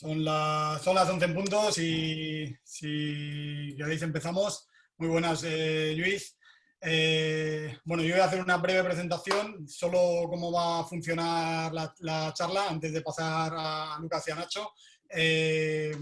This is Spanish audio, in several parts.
Son las 11 en punto. Si queréis empezamos. Muy buenas, Luis. Bueno, yo voy a hacer una breve presentación, solo cómo va a funcionar la charla, antes de pasar a Lucas y a Nacho. El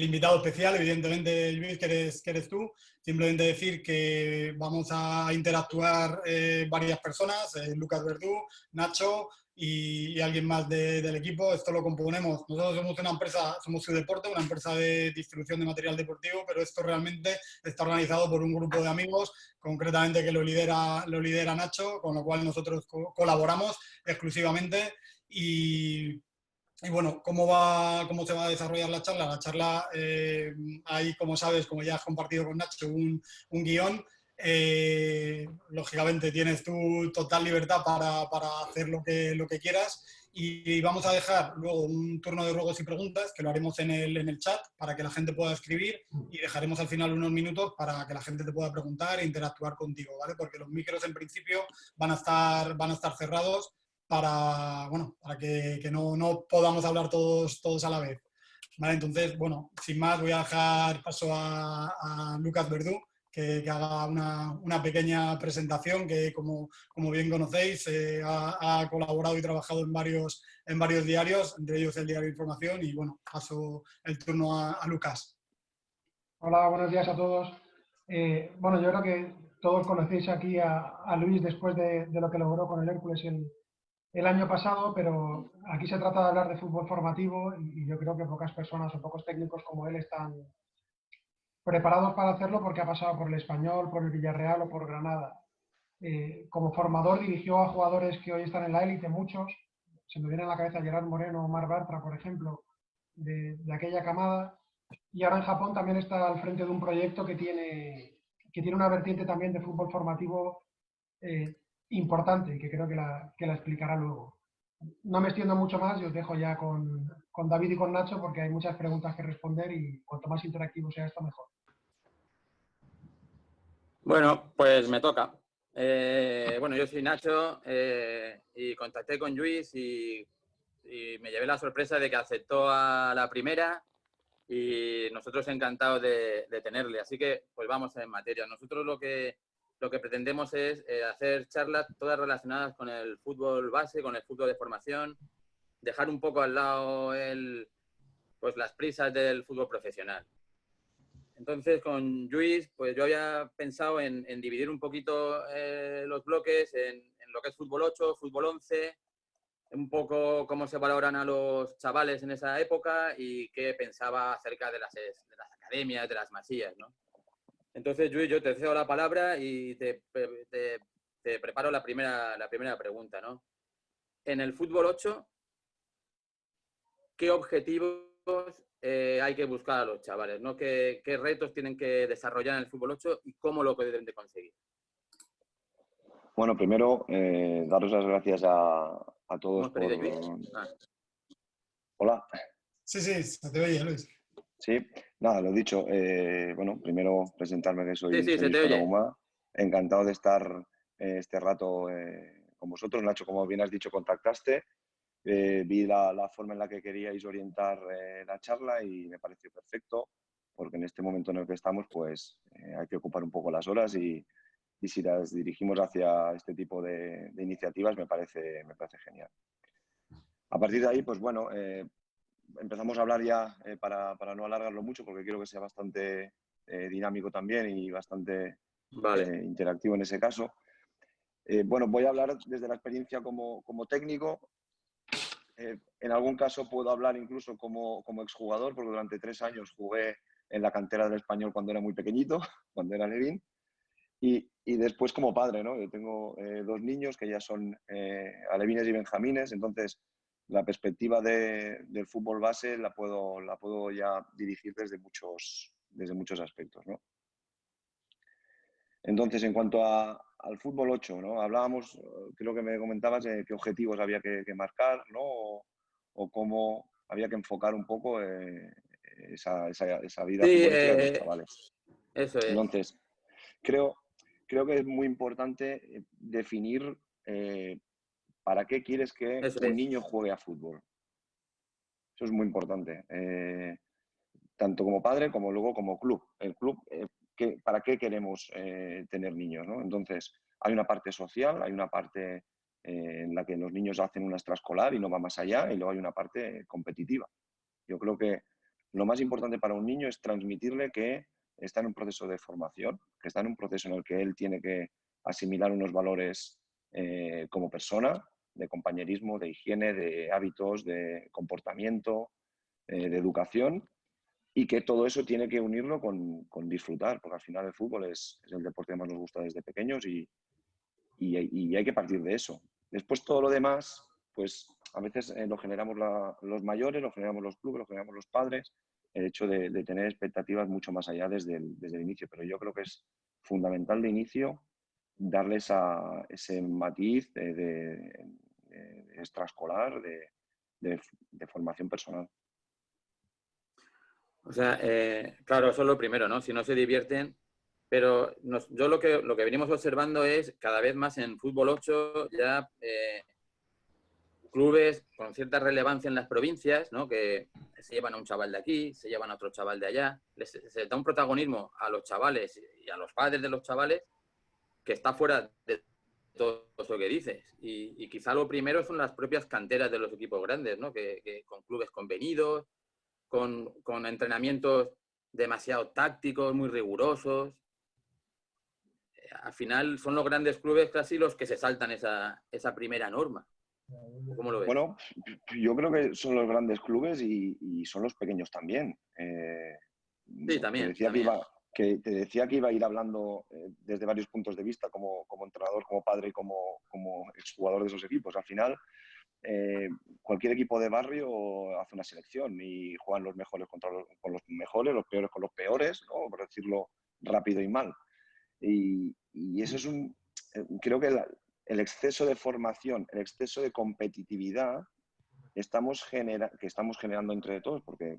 invitado especial, evidentemente, Luis, que eres tú. Simplemente decir que vamos a interactuar varias personas, Lucas Verdú, Nacho y alguien más del equipo. Esto lo componemos. Nosotros somos una empresa, somos Deporte, una empresa de distribución de material deportivo, pero esto realmente está organizado por un grupo de amigos, concretamente que lo lidera Nacho, con lo cual nosotros colaboramos exclusivamente. Y bueno, ¿cómo se va a desarrollar la charla? La charla, hay, como sabes, como ya has compartido con Nacho, un guión. Lógicamente tienes tu total libertad para hacer lo que quieras y vamos a dejar luego un turno de ruegos y preguntas que lo haremos en el chat para que la gente pueda escribir y dejaremos al final unos minutos para que la gente te pueda preguntar e interactuar contigo, ¿vale? Porque los micros en principio van a estar cerrados para que no podamos hablar todos a la vez. ¿Vale? Entonces, bueno, sin más, voy a dejar paso a Lucas Verdú, que haga una pequeña presentación que, como bien conocéis, ha colaborado y trabajado en varios diarios, entre ellos el Diario de Información, y bueno, paso el turno a Lucas. Hola, buenos días a todos. Bueno, yo creo que todos conocéis aquí a Luis después de lo que logró con el Hércules el año pasado, pero aquí se trata de hablar de fútbol formativo y yo creo que pocas personas o pocos técnicos como él están preparados para hacerlo porque ha pasado por el Español, por el Villarreal o por Granada. Como formador dirigió a jugadores que hoy están en la élite, muchos. Se me viene a la cabeza Gerard Moreno o Mar Bartra, por ejemplo, de aquella camada. Y ahora en Japón también está al frente de un proyecto que tiene una vertiente también de fútbol formativo importante, que creo que la explicará luego. No me extiendo mucho más y os dejo ya con David y con Nacho porque hay muchas preguntas que responder y cuanto más interactivo sea esto, mejor. Bueno, pues me toca. Bueno, yo soy Nacho y contacté con Luis y me llevé la sorpresa de que aceptó a la primera y nosotros encantados de tenerle. Así que, pues vamos en materia. Nosotros lo que pretendemos es hacer charlas todas relacionadas con el fútbol base, con el fútbol de formación, dejar un poco al lado pues las prisas del fútbol profesional. Entonces, con Luis, pues yo había pensado en dividir un poquito los bloques en lo que es fútbol 8, fútbol 11, un poco cómo se valoran a los chavales en esa época y qué pensaba acerca de las academias, de las masías, ¿no? Entonces, Luis, yo te cedo la palabra y te preparo la primera pregunta, ¿no? En el fútbol 8, ¿qué objetivos hay que buscar a los chavales, ¿no? ¿Qué retos tienen que desarrollar en el fútbol 8 y cómo lo deben de conseguir? Bueno, primero, daros las gracias a todos por... Hola. Sí, se te oye, Luis. Sí, nada, lo dicho. Bueno, primero presentarme que soy Luis Panagumá. Encantado de estar este rato con vosotros. Nacho, como bien has dicho, contactaste. Vi la forma en la que queríais orientar la charla y me pareció perfecto, porque en este momento en el que estamos, pues hay que ocupar un poco las horas y si las dirigimos hacia este tipo de iniciativas me parece genial. A partir de ahí, pues bueno, empezamos a hablar ya para no alargarlo mucho, porque quiero que sea bastante dinámico también y bastante interactivo en ese caso. Bueno, voy a hablar desde la experiencia como técnico. En algún caso puedo hablar incluso como exjugador, porque durante 3 años jugué en la cantera del Español cuando era muy pequeñito, cuando era levín. Y después como padre, ¿no? Yo tengo 2 niños que ya son alevines y benjamines, entonces la perspectiva del fútbol base la puedo ya dirigir desde muchos aspectos, ¿no? Entonces, en cuanto al fútbol 8, ¿no? Hablábamos, creo que me comentabas qué objetivos había que marcar, ¿no? O cómo había que enfocar un poco esa vida futbolística de los chavales. Eso es. Entonces, creo que es muy importante definir para qué quieres que un niño juegue a fútbol. Eso es muy importante. Tanto como padre como luego como club. El club, ¿para qué queremos tener niños, ¿no? Entonces, hay una parte social, hay una parte en la que los niños hacen una extraescolar y no va más allá, y luego hay una parte competitiva. Yo creo que lo más importante para un niño es transmitirle que está en un proceso de formación, que está en un proceso en el que él tiene que asimilar unos valores como persona, de compañerismo, de higiene, de hábitos, de comportamiento, de educación, y que todo eso tiene que unirlo con disfrutar, porque al final el fútbol es el deporte que más nos gusta desde pequeños y hay que partir de eso. Después todo lo demás, pues a veces lo generamos los mayores, lo generamos los clubes, lo generamos los padres, el hecho de tener expectativas mucho más allá desde el inicio. Pero yo creo que es fundamental de inicio darles ese matiz de extraescolar, de formación personal. O sea, claro, eso es lo primero, ¿no? Si no se divierten, pero yo lo que venimos observando es cada vez más en fútbol 8 ya clubes con cierta relevancia en las provincias, ¿no? Que se llevan a un chaval de aquí, se llevan a otro chaval de allá, se da un protagonismo a los chavales y a los padres de los chavales que está fuera de todo eso que dices. Y quizá lo primero son las propias canteras de los equipos grandes, ¿no? Que con clubes convenidos, con entrenamientos demasiado tácticos, muy rigurosos. Al final son los grandes clubes casi los que se saltan esa primera norma. ¿Cómo lo ves? Bueno, yo creo que son los grandes clubes y son los pequeños también. Sí, también. Te decía que iba a ir hablando desde varios puntos de vista, como entrenador, como padre y como exjugador de esos equipos. Al final, cualquier equipo de barrio hace una selección y juegan los mejores con los mejores, los peores con los peores, ¿no? Por decirlo rápido y mal. Y eso es creo que el exceso de formación, el exceso de competitividad que estamos generando entre todos, porque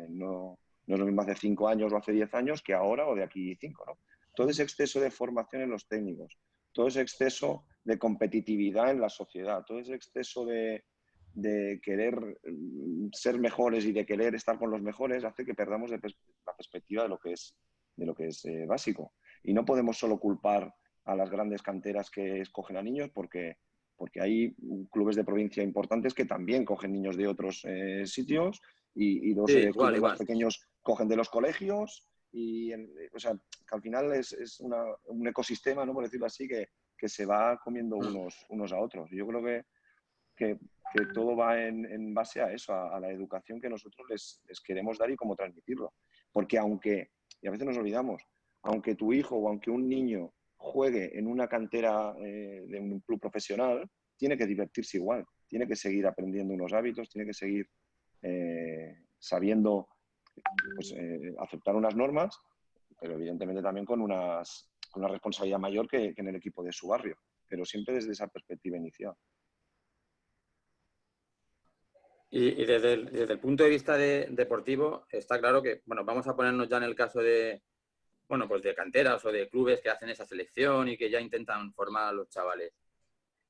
no es lo mismo hace 5 años o hace 10 años que ahora o de aquí 5, ¿no? Todo ese exceso de formación en los técnicos, todo ese exceso de competitividad en la sociedad, todo ese exceso de querer ser mejores y de querer estar con los mejores hace que perdamos la perspectiva de lo que es básico. Y no podemos solo culpar a las grandes canteras que escogen a niños porque hay clubes de provincia importantes que también cogen niños de otros sitios y los clubes más pequeños cogen de los colegios o sea, que al final es un ecosistema, ¿no? Por decirlo así, que se va comiendo unos a otros. Yo creo que todo va en base a eso, a la educación que nosotros les queremos dar y cómo transmitirlo. Porque y a veces nos olvidamos, aunque tu hijo o aunque un niño juegue en una cantera de un club profesional, tiene que divertirse igual, tiene que seguir aprendiendo unos hábitos, tiene que seguir sabiendo aceptar unas normas, pero evidentemente también con una responsabilidad mayor que en el equipo de su barrio, pero siempre desde esa perspectiva inicial. Y desde el punto de vista deportivo, está claro que, bueno, vamos a ponernos ya en el caso de canteras o de clubes que hacen esa selección y que ya intentan formar a los chavales.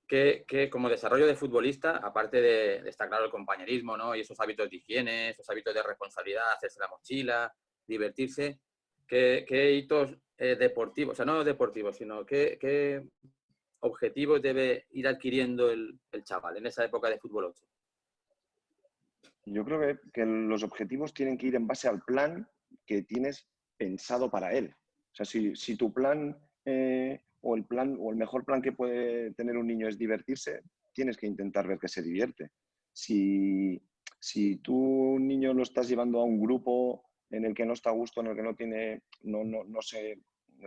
Que como desarrollo de futbolista, aparte de estar claro el compañerismo, ¿no? Y esos hábitos de higiene, esos hábitos de responsabilidad, hacerse la mochila, divertirse, ¿qué hitos deportivos, o sea, no deportivos, sino qué objetivos debe ir adquiriendo el chaval en esa época de fútbol 8? Yo creo que los objetivos tienen que ir en base al plan que tienes pensado para él. O sea, si tu plan o el mejor plan que puede tener un niño es divertirse, tienes que intentar ver que se divierte. Si tú un niño lo estás llevando a un grupo en el que no está a gusto, en el que no se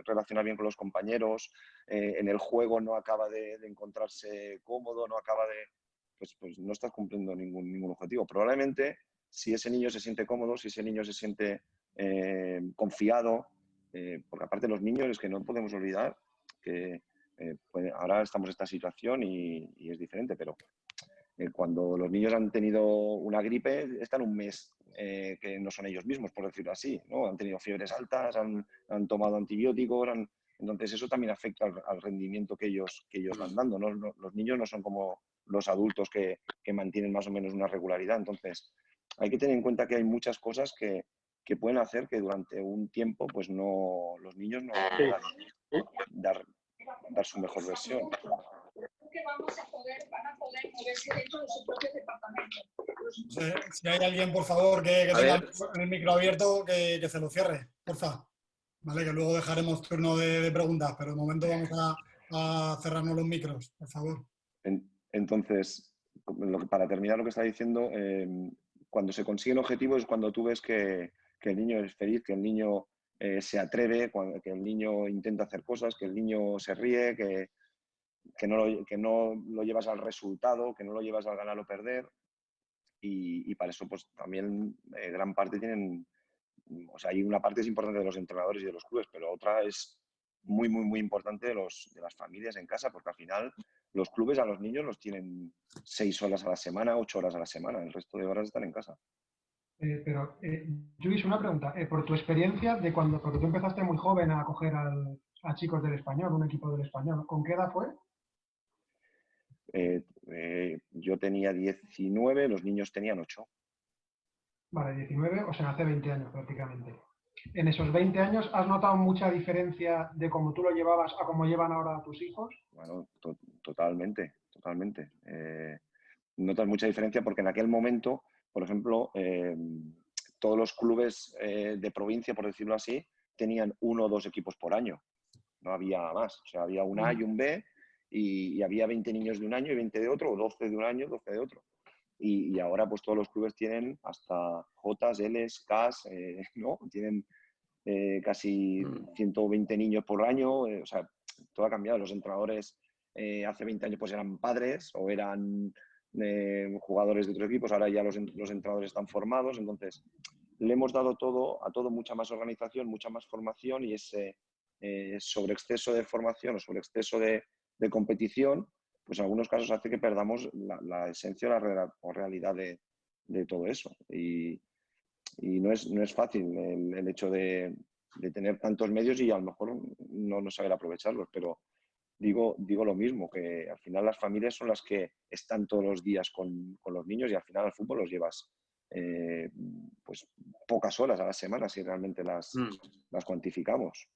relaciona bien con los compañeros, en el juego no acaba de encontrarse cómodo, no acaba de... Pues no estás cumpliendo ningún objetivo. Probablemente si ese niño se siente cómodo, si ese niño se siente confiado, porque aparte los niños es que no podemos olvidar que ahora estamos en esta situación y es diferente, pero cuando los niños han tenido una gripe están un mes que no son ellos mismos, por decirlo así, ¿no? Han tenido fiebres altas, han tomado antibióticos, entonces eso también afecta al rendimiento que ellos van dando, ¿no? Los niños no son como los adultos que mantienen más o menos una regularidad. Entonces, hay que tener en cuenta que hay muchas cosas que pueden hacer que durante un tiempo pues no, los niños no puedan dar su mejor versión. Que van a poder moverse dentro de su propio departamento. Si hay alguien, por favor, que tenga el micro abierto, que se lo cierre, porfa. Vale, que luego dejaremos turno de preguntas, pero de momento vamos a cerrarnos los micros, por favor. Entonces, para terminar lo que está diciendo, cuando se consiguen objetivos es cuando tú ves que el niño es feliz, que el niño se atreve, que el niño intenta hacer cosas, que el niño se ríe, que no lo llevas al resultado, que no lo llevas al ganar o perder. Y para eso pues también gran parte tienen, o sea, hay una parte es importante de los entrenadores y de los clubes, pero otra es muy, muy, muy importante de las familias en casa, porque al final los clubes a los niños los tienen 6 horas a la semana, 8 horas a la semana, el resto de horas están en casa. Pero, Luis, una pregunta. Por tu experiencia de porque tú empezaste muy joven a acoger a chicos del Español, un equipo del Español, ¿con qué edad fue? Yo tenía 19, los niños tenían 8. Vale, 19, o sea, hace 20 años prácticamente. ¿En esos 20 años has notado mucha diferencia de cómo tú lo llevabas a cómo llevan ahora a tus hijos? Bueno, totalmente, totalmente. Notas mucha diferencia porque en aquel momento, por ejemplo, todos los clubes de provincia, por decirlo así, tenían 1 o 2 equipos por año. No había más. O sea, había un A y un B y había 20 niños de un año y 20 de otro, o 12 de un año, 12 de otro. Y ahora pues todos los clubes tienen hasta Js, Ls, Ks, ¿no? Tienen casi 120 niños por año. O sea, todo ha cambiado. Los entrenadores hace 20 años pues eran padres o eran jugadores de otros equipos. Ahora ya los entrenadores están formados. Entonces, le hemos dado a todo mucha más organización, mucha más formación y ese sobreexceso de formación o sobreexceso de competición, pues en algunos casos hace que perdamos la esencia o la realidad de todo eso. Y no es fácil el hecho de tener tantos medios y a lo mejor no saber aprovecharlos, pero digo lo mismo, que al final las familias son las que están todos los días con los niños y al final al fútbol los llevas pues pocas horas a la semana si realmente las cuantificamos.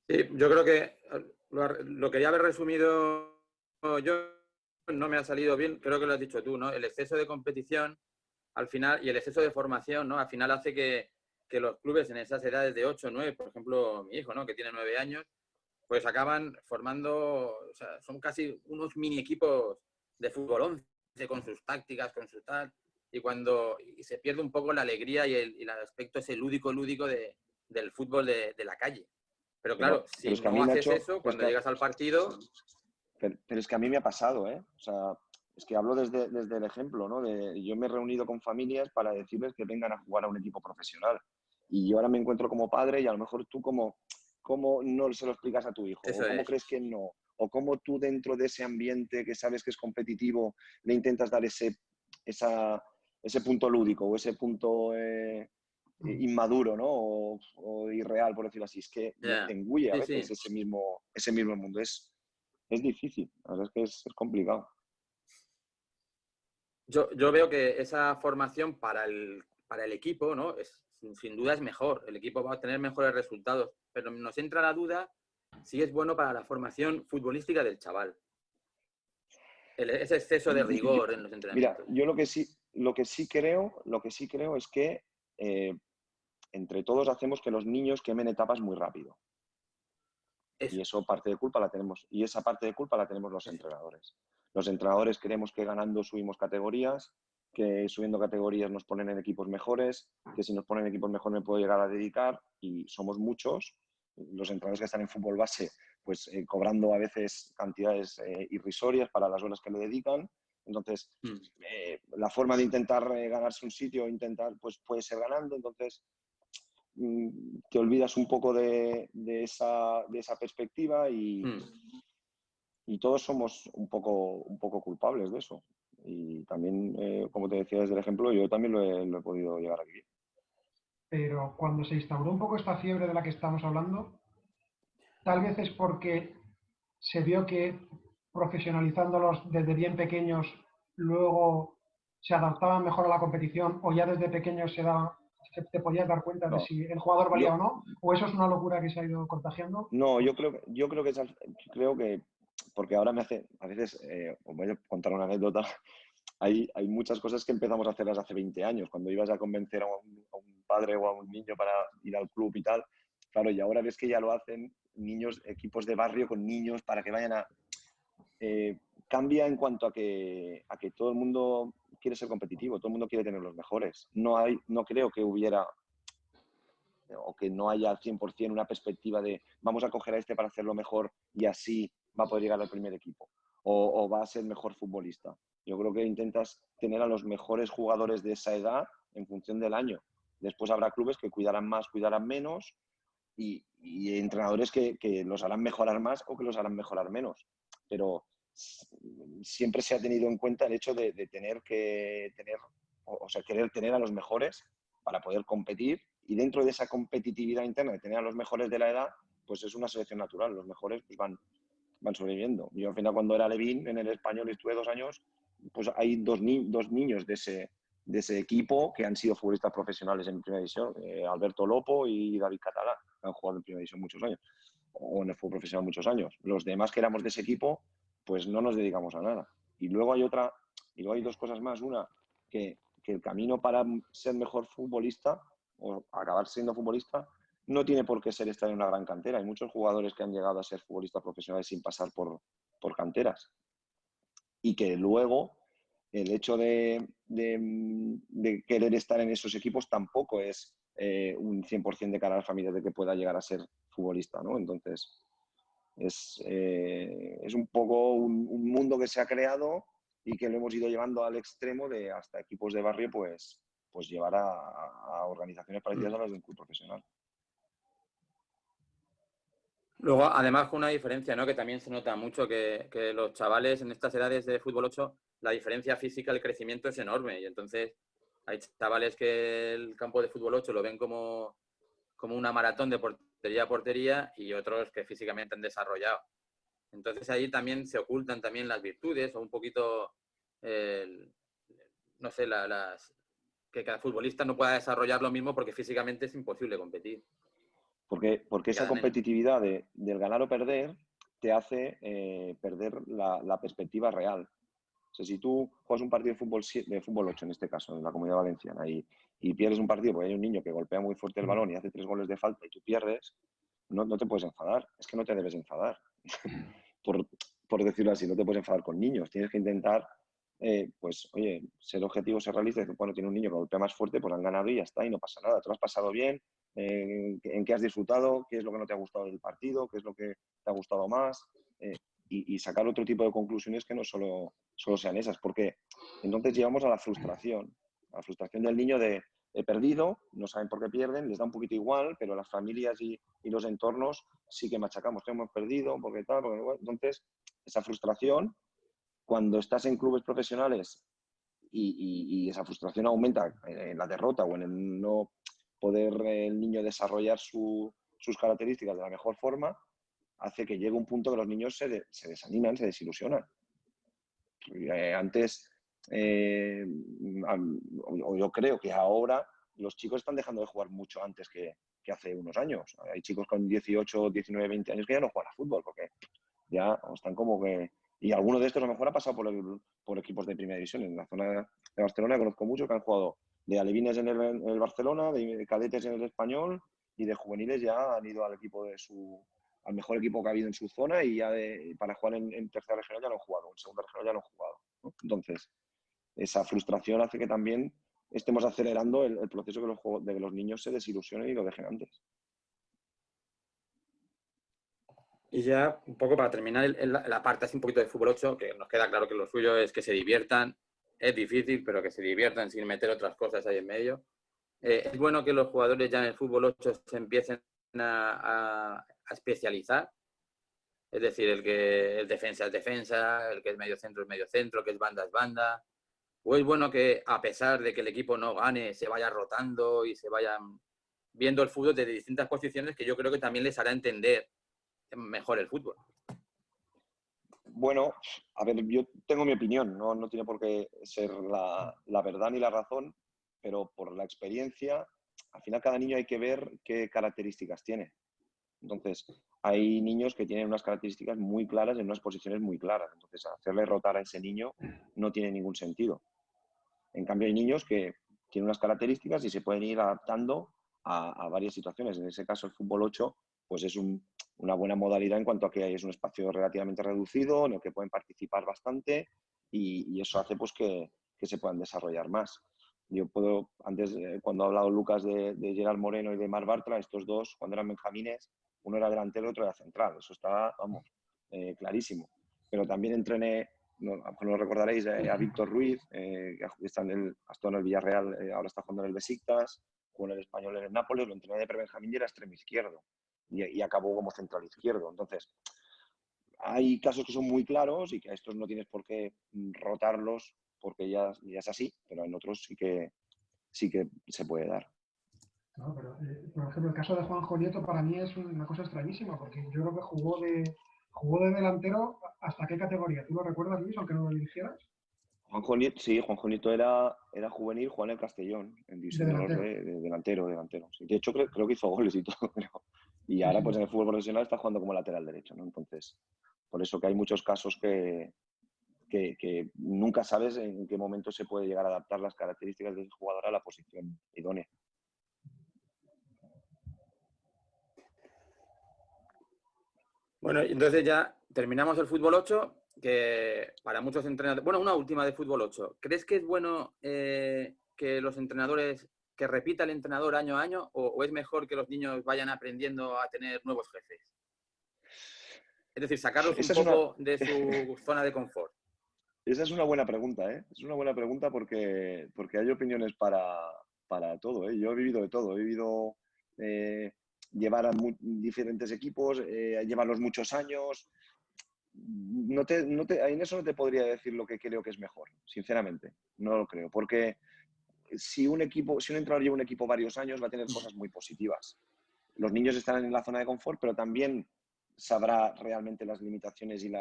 Sí, yo creo que lo quería haber resumido yo, no me ha salido bien, creo que lo has dicho tú, ¿no? El exceso de competición al final y el exceso de formación, ¿no? Al final hace que los clubes en esas edades de 8 o 9, por ejemplo, mi hijo, ¿no? Que tiene 9 años, pues acaban formando, o sea, son casi unos mini equipos de fútbol 11 con sus tácticas, con su tal, y se pierde un poco la alegría y el aspecto ese lúdico del fútbol de la calle. Pero claro, si es que no haces Nacho, eso, cuando llegas al partido... Pero es que a mí me ha pasado, ¿eh? O sea, es que hablo desde el ejemplo, ¿no? Yo me he reunido con familias para decirles que vengan a jugar a un equipo profesional. Y yo ahora me encuentro como padre y a lo mejor tú cómo no se lo explicas a tu hijo, Eso o cómo es. crees que no, o cómo tú dentro de ese ambiente que sabes que es competitivo le intentas dar ese punto lúdico o ese punto inmaduro, ¿no? O irreal, por decirlo así. Es que te engulle a veces ese mismo mundo. Es difícil, la verdad es que es complicado. Yo veo que esa formación para el equipo, ¿no? Sin duda es mejor. El equipo va a tener mejores resultados. Pero nos entra la duda si es bueno para la formación futbolística del chaval. Ese exceso de rigor en los entrenamientos. Mira, yo lo que sí creo es que entre todos hacemos que los niños quemen etapas muy rápido. Y esa parte de culpa la tenemos los entrenadores. Los entrenadores creemos que ganando subimos categorías, que subiendo categorías nos ponen en equipos mejores, que si nos ponen en equipos mejores me puedo llegar a dedicar y somos muchos. Los entrenadores que están en fútbol base, pues cobrando a veces cantidades irrisorias para las horas que le dedican. Entonces, la forma de intentar ganarse un sitio, pues puede ser ganando. Entonces, te olvidas un poco de esa perspectiva y todos somos un poco culpables de eso. Y también, como te decía desde el ejemplo, yo también lo he podido llegar a vivir. Pero cuando se instauró un poco esta fiebre de la que estamos hablando, tal vez es porque se vio que profesionalizándolos desde bien pequeños, luego se adaptaban mejor a la competición o ya desde pequeños te podías dar cuenta de No, si el jugador valía yo, o no? ¿O eso es una locura que se ha ido contagiando? no, yo creo que creo que, porque ahora me hace, a veces, os voy a contar una anécdota, hay muchas cosas que empezamos a hacerlas hace 20 años, cuando ibas a convencer a un padre o a un niño para ir al club y tal, claro, y ahora ves que ya lo hacen niños, equipos de barrio con niños para que vayan a... cambia en cuanto a que todo el mundo quiere ser competitivo, todo el mundo quiere tener los mejores. No creo que hubiera o que no haya al 100% una perspectiva de vamos a coger a este para hacerlo mejor y así va a poder llegar al primer equipo o va a ser mejor futbolista. Yo creo que intentas tener a los mejores jugadores de esa edad en función del año. Después habrá clubes que cuidarán más, cuidarán menos y entrenadores que los harán mejorar más o que los harán mejorar menos. Pero siempre se ha tenido en cuenta el hecho de tener que tener, o sea, querer tener a los mejores para poder competir y dentro de esa competitividad interna de tener a los mejores de la edad, pues es una selección natural. Los mejores pues van sobreviviendo. Yo al final cuando era Levín en el Español y estuve 2 años, pues hay dos niños de ese equipo que han sido futbolistas profesionales en primera división, Alberto Lopo y David Catalá, que han jugado en primera división muchos años, o en el fútbol profesional muchos años. Los demás que éramos de ese equipo, pues no nos dedicamos a nada. Y luego hay 2 cosas más. Una, que el camino para ser mejor futbolista o acabar siendo futbolista no tiene por qué ser estar en una gran cantera. Hay muchos jugadores que han llegado a ser futbolistas profesionales sin pasar por canteras. Y que luego el hecho de querer estar en esos equipos tampoco es un 100% de cara a la familia de que pueda llegar a ser futbolista, ¿no? Entonces, es un poco un mundo que se ha creado y que lo hemos ido llevando al extremo de hasta equipos de barrio, pues llevar a organizaciones parecidas a las de un club profesional. Luego, además, con una diferencia, ¿no? Que también se nota mucho que los chavales en estas edades de fútbol 8, la diferencia física, el crecimiento es enorme. Y entonces hay chavales que el campo de fútbol 8 lo ven como una maratón de portería a portería y otros que físicamente han desarrollado. Entonces ahí también se ocultan también las virtudes o un poquito, no sé, que cada futbolista no pueda desarrollar lo mismo porque físicamente es imposible competir. Porque esa competitividad del ganar o perder te hace perder la perspectiva real. O sea, si tú juegas un partido de fútbol 8, en este caso, en la Comunidad Valenciana, y pierdes un partido porque hay un niño que golpea muy fuerte el balón y hace 3 goles de falta y tú pierdes, no te puedes enfadar. Es que no te debes enfadar. por decirlo así, no te puedes enfadar con niños. Tienes que intentar, pues, oye, ser objetivo, ser realista. Bueno, tiene un niño que golpea más fuerte, pues han ganado y ya está, y no pasa nada. Te lo has pasado bien, en qué has disfrutado, qué es lo que no te ha gustado del partido, qué es lo que te ha gustado más, y sacar otro tipo de conclusiones que no solo sean esas, porque entonces llegamos a la frustración del niño de he perdido, no saben por qué pierden, les da un poquito igual, pero las familias y los entornos sí que machacamos que hemos perdido, porque tal, porque igual. Entonces, esa frustración, cuando estás en clubes profesionales y esa frustración aumenta en la derrota o en el no poder el niño desarrollar sus características de la mejor forma, hace que llegue un punto que los niños se desaniman, se desilusionan. Antes, yo creo que ahora los chicos están dejando de jugar mucho antes que hace unos años. Hay chicos con 18, 19, 20 años que ya no juegan a fútbol porque ya están como que... Y alguno de estos a lo mejor ha pasado por equipos de primera división. En la zona de Barcelona conozco muchos que han jugado de alevines en el Barcelona, de cadetes en el Español y de juveniles ya han ido al mejor equipo que ha habido en su zona y ya para jugar en tercera regional ya no han jugado, en segunda regional ya no han jugado, ¿no? Entonces, esa frustración hace que también estemos acelerando el proceso de que los niños se desilusionen y lo dejen antes. Y ya, un poco para terminar la parte así un poquito de fútbol 8, que nos queda claro que lo suyo es que se diviertan. Es difícil, pero que se diviertan sin meter otras cosas ahí en medio. Es bueno que los jugadores ya en el fútbol 8 se empiecen a especializar. Es decir, el que es defensa es defensa, el que es medio centro es medio centro, que es banda es banda. O es bueno que, a pesar de que el equipo no gane, se vaya rotando y se vayan viendo el fútbol desde distintas posiciones, que yo creo que también les hará entender mejor el fútbol. Bueno, a ver, yo tengo mi opinión, no tiene por qué ser la verdad ni la razón, pero por la experiencia, al final cada niño hay que ver qué características tiene. Entonces, hay niños que tienen unas características muy claras en unas posiciones muy claras. Entonces, hacerle rotar a ese niño no tiene ningún sentido. En cambio, hay niños que tienen unas características y se pueden ir adaptando a varias situaciones. En ese caso, el fútbol 8 pues es una buena modalidad en cuanto a que es un espacio relativamente reducido, en el que pueden participar bastante y eso hace pues que se puedan desarrollar más. Yo puedo, antes, cuando ha hablado Lucas de Gerard Moreno y de Marc Bartra, estos dos, cuando eran benjamines, uno era delantero y otro era central. Eso estaba, vamos, clarísimo. Pero también entrené, no recordaréis, a Víctor Ruiz, que está ha estado en el Villarreal, ahora está jugando en el Besiktas, jugó en el Español en el Nápoles, lo entrené de prebenjamín y era extremo izquierdo. Y acabó como central izquierdo. Entonces, hay casos que son muy claros y que a estos no tienes por qué rotarlos porque ya es así, pero en otros sí que se puede dar. No, pero, por ejemplo, el caso de Juanjo Nieto para mí es una cosa extrañísima, porque yo creo que jugó de delantero. ¿Hasta qué categoría? ¿Tú lo recuerdas, Luis, aunque no lo dirigieras? Juanjo Nieto, sí, Juanjo Nieto era juvenil, jugó en el Castellón, en De División de Honor delantero. delantero. Sí. De hecho, creo que hizo goles y todo. Y Sí, ahora, sí. pues en el fútbol profesional está jugando como lateral derecho, ¿no? Entonces, por eso que hay muchos casos que nunca sabes en qué momento se puede llegar a adaptar las características del jugador a la posición idónea. Bueno, entonces ya terminamos el fútbol 8, que para muchos entrenadores... Bueno, una última de fútbol 8. ¿Crees que es bueno que los entrenadores, que repita el entrenador año a año, o es mejor que los niños vayan aprendiendo a tener nuevos jefes? Es decir, sacarlos un Esa es una, poco de su zona de confort. esa es una buena pregunta, ¿eh? Es una buena pregunta porque hay opiniones para todo, ¿eh? Yo he vivido de todo. He vivido llevar a diferentes equipos, llevarlos muchos años. En eso no te podría decir lo que creo que es mejor, sinceramente. No lo creo. Porque si un entrenador lleva un equipo varios años, va a tener cosas muy positivas. Los niños estarán en la zona de confort, pero también sabrá realmente las limitaciones y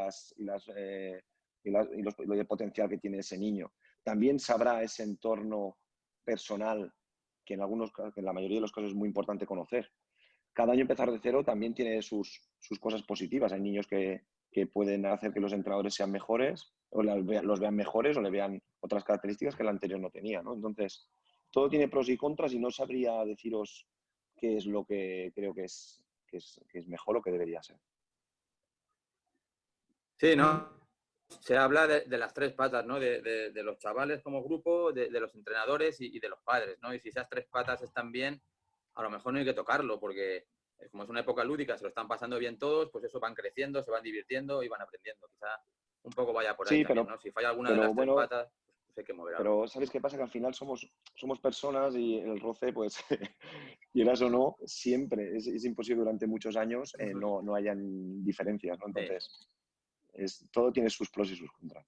el potencial que tiene ese niño. También sabrá ese entorno personal que en la mayoría de los casos es muy importante conocer. Cada año empezar de cero también tiene sus cosas positivas. Hay niños que pueden hacer que los entrenadores sean mejores, o los vean mejores, o le vean otras características que el anterior no tenía, ¿no? Entonces, todo tiene pros y contras y no sabría deciros qué es lo que creo que es mejor o que debería ser. Sí, ¿no? Se habla de las tres patas, ¿no? De los chavales como grupo, de los entrenadores y de los padres, ¿no? Y si esas tres patas están bien, a lo mejor no hay que tocarlo, porque como es una época lúdica, se lo están pasando bien todos, pues eso van creciendo, se van divirtiendo y van aprendiendo. Quizá un poco vaya por ahí Sí, también, ¿no? Si falla alguna de las tres bueno, patas, pues hay que mover algo. pero ¿sabes qué pasa? Que al final somos personas y el roce, pues, quieras o no, siempre es imposible durante muchos años no hayan diferencias, ¿no? Entonces, todo tiene sus pros y sus contras.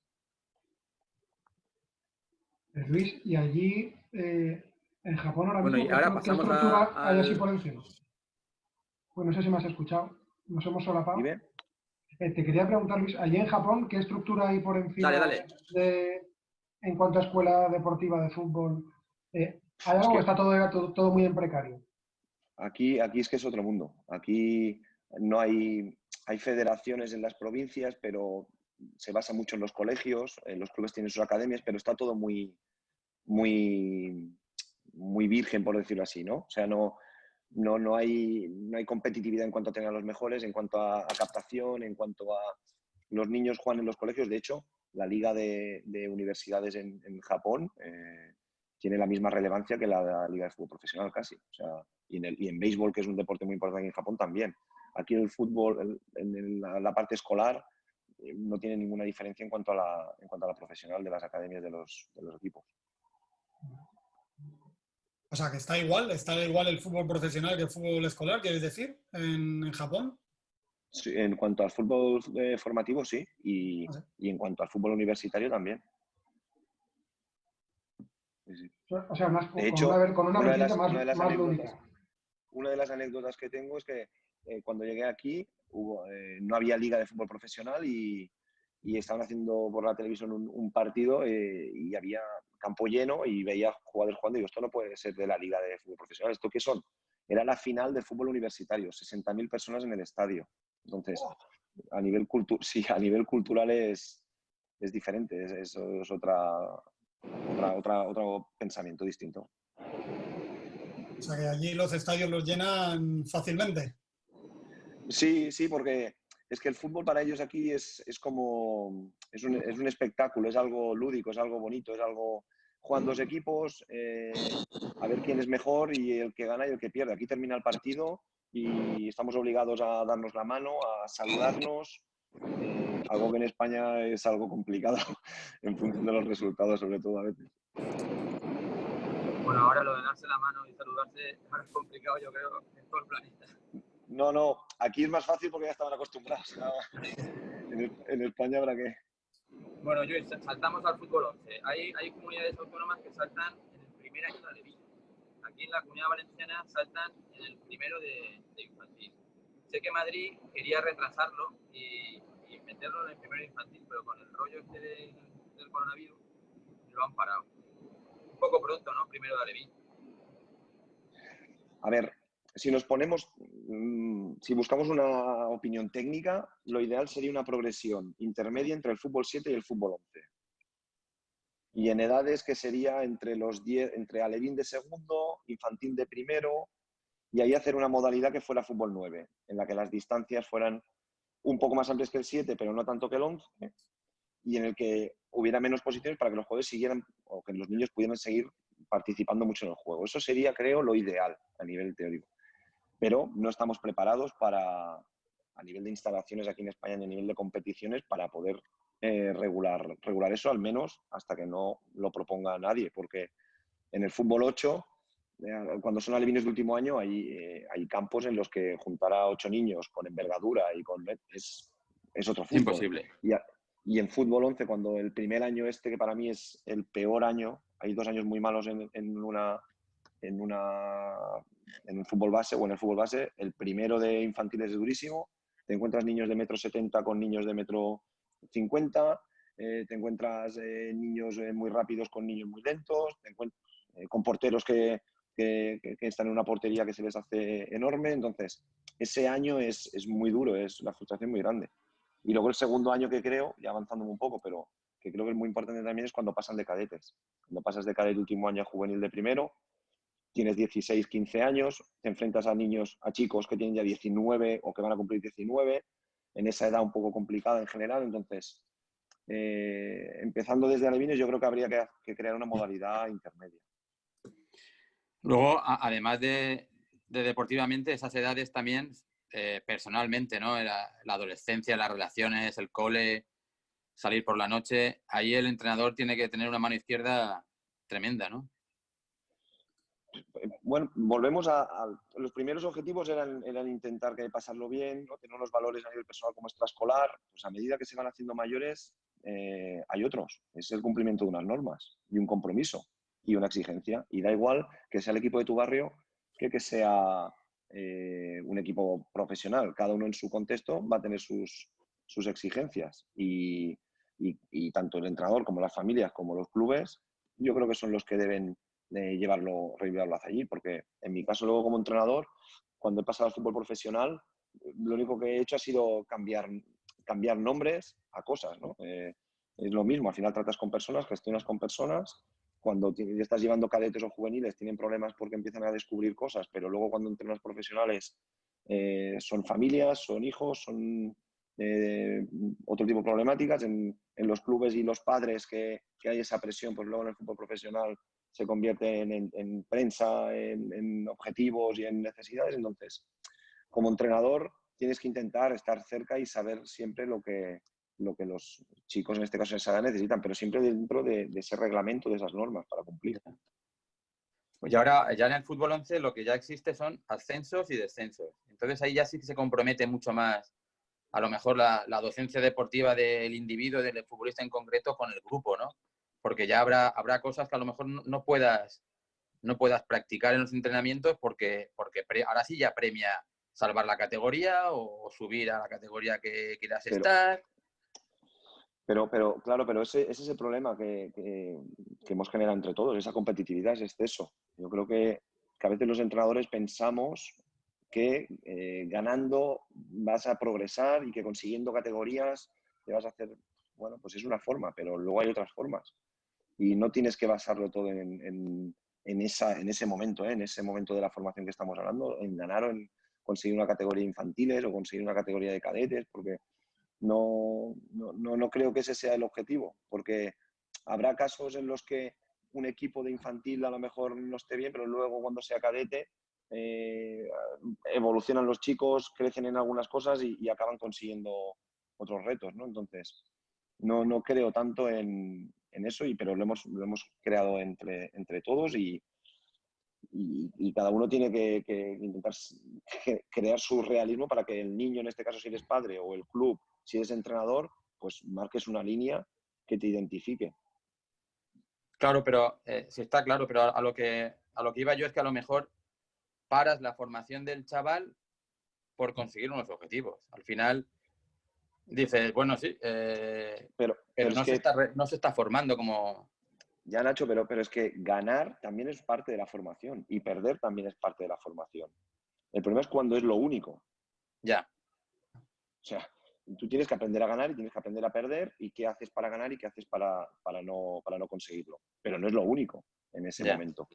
Luis, y allí, en Japón ahora Bueno, mismo, y ahora ¿qué pasamos estructura hay así al... por encima? Pues no sé si me has escuchado, nos hemos solapado. Dime. Te quería preguntar, Luis, allí en Japón, ¿qué estructura hay por encima Dale. en cuanto a escuela deportiva de fútbol? ¿Hay Es algo que que está todo muy en precario? aquí es que es otro mundo. Aquí no hay federaciones en las provincias, pero se basa mucho en los colegios, los clubes tienen sus academias, pero está todo muy, muy, muy virgen, por decirlo así, ¿no? O sea, no hay competitividad en cuanto a tener a los mejores, en cuanto a captación, en cuanto a los niños juegan en los colegios. De hecho, la liga de universidades en Japón tiene la misma relevancia que la liga de fútbol profesional casi. O sea, y en béisbol, que es un deporte muy importante en Japón, también. Aquí el fútbol, en la parte escolar, no tiene ninguna diferencia en cuanto a la profesional de las academias de los equipos. O sea, que está igual el fútbol profesional que el fútbol escolar, ¿quieres decir? En Japón. Sí, en cuanto al fútbol formativo, sí. Y en cuanto al fútbol universitario, también. Sí. O sea, De hecho, con una vertiente más lúdica. una de las anécdotas que tengo es que cuando llegué aquí no había liga de fútbol profesional y y estaban haciendo por la televisión un partido y había campo lleno y veía jugadores jugando y digo, esto no puede ser de la Liga de Fútbol Profesional, ¿esto qué son? Era la final de fútbol universitario, 60.000 personas en el estadio. Entonces, a nivel cultural es diferente, eso es otro pensamiento distinto. O sea que allí los estadios los llenan fácilmente. Sí, porque es que el fútbol para ellos aquí es como es un espectáculo, es algo lúdico, es algo bonito, es algo... Juegan dos equipos, a ver quién es mejor y el que gana y el que pierde. Aquí termina el partido y estamos obligados a darnos la mano, a saludarnos, algo que en España es algo complicado en función de los resultados, sobre todo a veces. Bueno, ahora lo de darse la mano y saludarse es más complicado, yo creo, en todo el planeta. No, aquí es más fácil porque ya estaban acostumbrados. En España habrá que... Bueno, Lluís, saltamos al fútbol 11. Hay comunidades autónomas que saltan en el primer año de alevín. Aquí en la Comunidad Valenciana saltan en el primero de infantil. Sé que Madrid quería retrasarlo y meterlo en el primero de infantil, pero con el rollo este del coronavirus lo han parado. Un poco pronto, ¿no? Primero de alevín. A ver, si nos ponemos, si buscamos una opinión técnica, lo ideal sería una progresión intermedia entre el fútbol 7 y el fútbol 11. Y en edades que sería entre los 10, entre alevín de segundo, infantil de primero, y ahí hacer una modalidad que fuera fútbol 9, en la que las distancias fueran un poco más amplias que el 7, pero no tanto que el 11, y en el que hubiera menos posiciones para que los jugadores siguieran, o que los niños pudieran seguir participando mucho en el juego. Eso sería, creo, lo ideal a nivel teórico. Pero no estamos preparados para, a nivel de instalaciones aquí en España, ni a nivel de competiciones, para poder regular eso, al menos hasta que no lo proponga nadie, porque en el fútbol 8, cuando son alevines de último año, hay campos en los que juntar a 8 niños con envergadura y con... es otro fútbol. Imposible. Y en fútbol 11, cuando el primer año que para mí es el peor año, hay 2 años muy malos en un fútbol base o en el fútbol base, el primero de infantiles es durísimo, te encuentras niños de 1,70 m con niños de 1,50 m, te encuentras niños muy rápidos con niños muy lentos, te encuentras con porteros que están en una portería que se les hace enorme, entonces ese año es muy duro, es una frustración muy grande. Y luego el segundo año que creo, ya avanzando un poco, pero que creo que es muy importante también, es cuando pasan de cadetes. Cuando pasas de cadete último año a juvenil de primero, tienes 16, 15 años, te enfrentas a chicos que tienen ya 19 o que van a cumplir 19, en esa edad un poco complicada en general. Entonces, empezando desde alevines, yo creo que habría que crear una modalidad intermedia. Luego, además de deportivamente, esas edades también, personalmente, ¿no? La adolescencia, las relaciones, el cole, salir por la noche, ahí el entrenador tiene que tener una mano izquierda tremenda, ¿no? Bueno, volvemos a los primeros objetivos eran intentar pasarlo bien, ¿no? Tener unos valores a nivel personal como extraescolar. Pues a medida que se van haciendo mayores, hay otros. Es el cumplimiento de unas normas y un compromiso y una exigencia. Y da igual que sea el equipo de tu barrio que sea un equipo profesional. Cada uno en su contexto va a tener sus exigencias. Y tanto el entrenador como las familias como los clubes, yo creo que son los que deben revivarlo hacia allí, porque en mi caso luego como entrenador, cuando he pasado al fútbol profesional, lo único que he hecho ha sido cambiar nombres a cosas, ¿no? Es lo mismo, al final tratas con personas, gestionas con personas, cuando estás llevando cadetes o juveniles tienen problemas porque empiezan a descubrir cosas, pero luego cuando entrenas profesionales son familias, son hijos, son otro tipo de problemáticas. En los clubes y los padres que hay esa presión, pues luego en el fútbol profesional se convierte en prensa, en objetivos y en necesidades. Entonces, como entrenador, tienes que intentar estar cerca y saber siempre lo que los chicos, en este caso en esa edad, necesitan, pero siempre dentro de ese reglamento, de esas normas para cumplir. Pues ahora, ya en el fútbol 11 lo que ya existe son ascensos y descensos. Entonces ahí ya sí que se compromete mucho más, a lo mejor, la docencia deportiva del individuo, del futbolista en concreto, con el grupo, ¿no? Porque ya habrá cosas que a lo mejor no puedas practicar en los entrenamientos porque ahora sí ya premia salvar la categoría o subir a la categoría que quieras estar. Claro, pero ese es el problema que hemos generado entre todos, esa competitividad, ese exceso. Yo creo que a veces los entrenadores pensamos que ganando vas a progresar y que consiguiendo categorías te vas a hacer, bueno, pues es una forma, pero luego hay otras formas. Y no tienes que basarlo todo en ese momento, en ese momento de la formación que estamos hablando, en ganar o en conseguir una categoría infantiles o conseguir una categoría de cadetes, porque no creo que ese sea el objetivo, porque habrá casos en los que un equipo de infantil a lo mejor no esté bien, pero luego cuando sea cadete evolucionan los chicos, crecen en algunas cosas y acaban consiguiendo otros retos, ¿no? Entonces, no creo tanto en eso, pero lo hemos creado entre todos y cada uno tiene que intentar crear su realismo para que el niño, en este caso si eres padre, o el club, si eres entrenador, pues marques una línea que te identifique. Claro, pero sí está claro, pero a lo que iba yo es que a lo mejor paras la formación del chaval por conseguir unos objetivos. Al final dices, bueno, sí, pero no, es que, no se está formando como... Ya, Nacho, pero es que ganar también es parte de la formación y perder también es parte de la formación. El problema es cuando es lo único. Ya. O sea, tú tienes que aprender a ganar y tienes que aprender a perder y qué haces para ganar y qué haces para no conseguirlo. Pero no es lo único en ese momento.